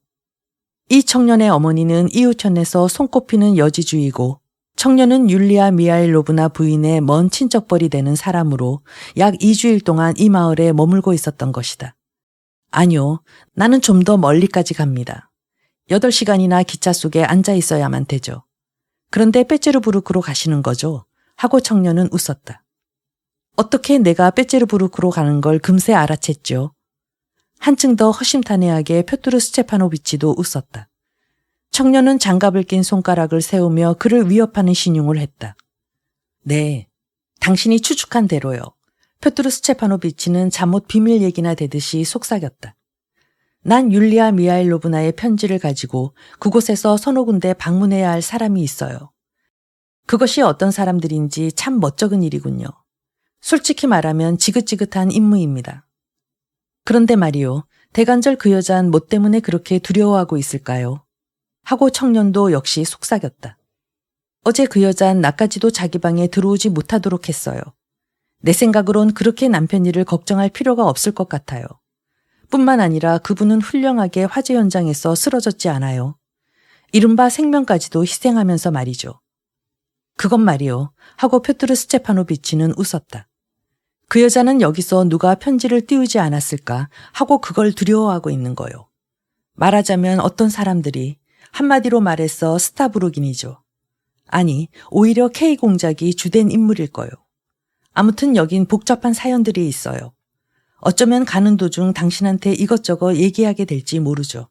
이 청년의 어머니는 이웃현에서 손꼽히는 여지주이고 청년은 율리아 미하일로브나 부인의 먼 친척벌이 되는 사람으로 약 2주일 동안 이 마을에 머물고 있었던 것이다. 아니요, 나는 좀 더 멀리까지 갑니다. 8시간이나 기차 속에 앉아 있어야만 되죠. 그런데 빼제르부르크로 가시는 거죠? 하고 청년은 웃었다. 어떻게 내가 빼제르부르크로 가는 걸 금세 알아챘죠? 한층 더 허심탄회하게 표트르 스체파노비치도 웃었다. 청년은 장갑을 낀 손가락을 세우며 그를 위협하는 신용을 했다. 네, 당신이 추측한 대로요. 표트르 스체파노비치는 잠옷 비밀 얘기나 되듯이 속삭였다. 난 율리아 미하일로브나의 편지를 가지고 그곳에서 서너 군데 방문해야 할 사람이 있어요. 그것이 어떤 사람들인지 참 멋쩍은 일이군요. 솔직히 말하면 지긋지긋한 임무입니다. 그런데 말이요, 대간절 그 여잔 뭐 때문에 그렇게 두려워하고 있을까요? 하고 청년도 역시 속삭였다. 어제 그 여잔 나까지도 자기 방에 들어오지 못하도록 했어요. 내 생각으론 그렇게 남편 일을 걱정할 필요가 없을 것 같아요. 뿐만 아니라 그분은 훌륭하게 화재 현장에서 쓰러졌지 않아요. 이른바 생명까지도 희생하면서 말이죠. 그건 말이요. 하고 표트르 스테파노비치는 웃었다. 그 여자는 여기서 누가 편지를 띄우지 않았을까 하고 그걸 두려워하고 있는 거요. 말하자면 어떤 사람들이 한마디로 말해서 스타브루긴이죠. 아니, 오히려 K 공작이 주된 인물일 거요. 아무튼 여긴 복잡한 사연들이 있어요. 어쩌면 가는 도중 당신한테 이것저것 얘기하게 될지 모르죠.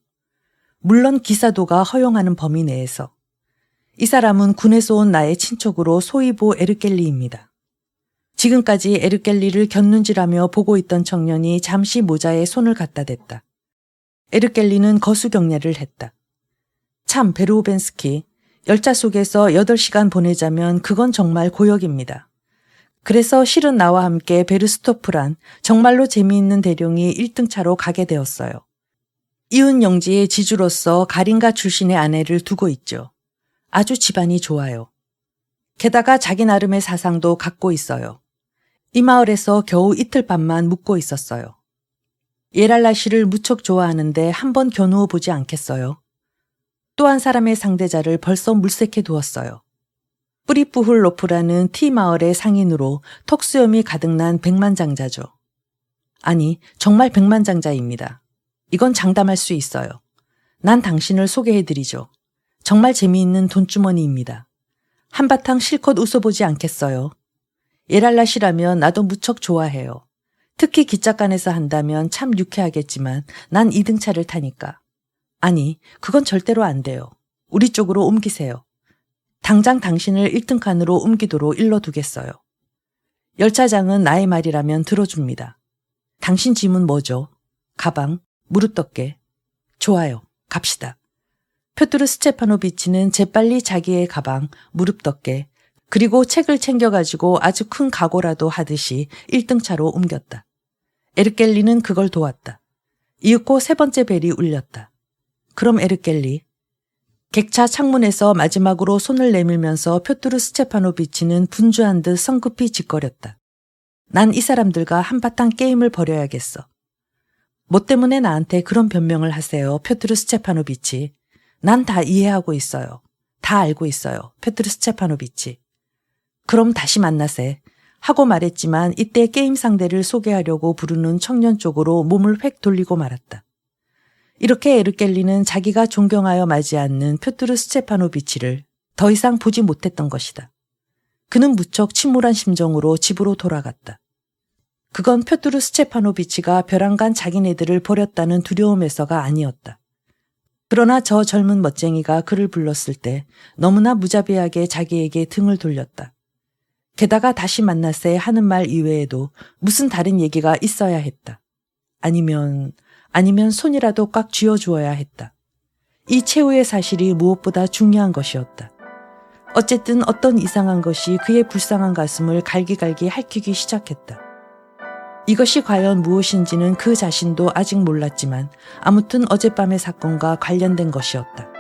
물론 기사도가 허용하는 범위 내에서. 이 사람은 군에서 온 나의 친척으로 소이보 에르켈리입니다. 지금까지 에르켈리를 곁눈질하며 보고 있던 청년이 잠시 모자에 손을 갖다 댔다. 에르켈리는 거수경례를 했다. 참, 베르호벤스키, 열차 속에서 8시간 보내자면 그건 정말 고역입니다. 그래서 실은 나와 함께 베르스토프란 정말로 재미있는 대룡이 1등차로 가게 되었어요. 이웃 영지의 지주로서 가린가 출신의 아내를 두고 있죠. 아주 집안이 좋아요. 게다가 자기 나름의 사상도 갖고 있어요. 이 마을에서 겨우 이틀 밤만 묵고 있었어요. 예랄라 씨를 무척 좋아하는데 한번 겨누어 보지 않겠어요? 또 한 사람의 상대자를 벌써 물색해 두었어요. 뿌리뿌훌로프라는 T마을의 상인으로 턱수염이 가득난 백만장자죠. 아니, 정말 백만장자입니다. 이건 장담할 수 있어요. 난 당신을 소개해드리죠. 정말 재미있는 돈주머니입니다. 한바탕 실컷 웃어보지 않겠어요? 예랄라 씨라면 나도 무척 좋아해요. 특히 기짝간에서 한다면 참 유쾌하겠지만 난 2등차를 타니까. 아니, 그건 절대로 안 돼요. 우리 쪽으로 옮기세요. 당장 당신을 1등 칸으로 옮기도록 일러두겠어요. 열차장은 나의 말이라면 들어줍니다. 당신 짐은 뭐죠? 가방, 무릎덮개. 좋아요. 갑시다. 표트르 스테파노비치는 재빨리 자기의 가방, 무릎덮개, 그리고 책을 챙겨가지고 아주 큰 각오라도 하듯이 1등차로 옮겼다. 에르켈리는 그걸 도왔다. 이윽고 3번째 벨이 울렸다. 그럼 에르켈리. 객차 창문에서 마지막으로 손을 내밀면서 표트르 스테파노비치는 분주한 듯 성급히 짓거렸다. 난 이 사람들과 한바탕 게임을 벌여야겠어. 뭐 때문에 나한테 그런 변명을 하세요, 표트르 스테파노비치. 난 다 이해하고 있어요. 다 알고 있어요, 표트르 스테파노비치. 그럼 다시 만나세. 하고 말했지만 이때 게임 상대를 소개하려고 부르는 청년 쪽으로 몸을 획 돌리고 말았다. 이렇게 에르켈리는 자기가 존경하여 마지 않는 표트르 스테파노비치를 더 이상 보지 못했던 것이다. 그는 무척 침울한 심정으로 집으로 돌아갔다. 그건 표트르 스테파노비치가 벼랑간 자기네들을 버렸다는 두려움에서가 아니었다. 그러나 저 젊은 멋쟁이가 그를 불렀을 때 너무나 무자비하게 자기에게 등을 돌렸다. 게다가 다시 만나세 하는 말 이외에도 무슨 다른 얘기가 있어야 했다. 아니면 손이라도 꽉 쥐어주어야 했다. 이 최후의 사실이 무엇보다 중요한 것이었다. 어쨌든 어떤 이상한 것이 그의 불쌍한 가슴을 갈기갈기 핥히기 시작했다. 이것이 과연 무엇인지는 그 자신도 아직 몰랐지만 아무튼 어젯밤의 사건과 관련된 것이었다.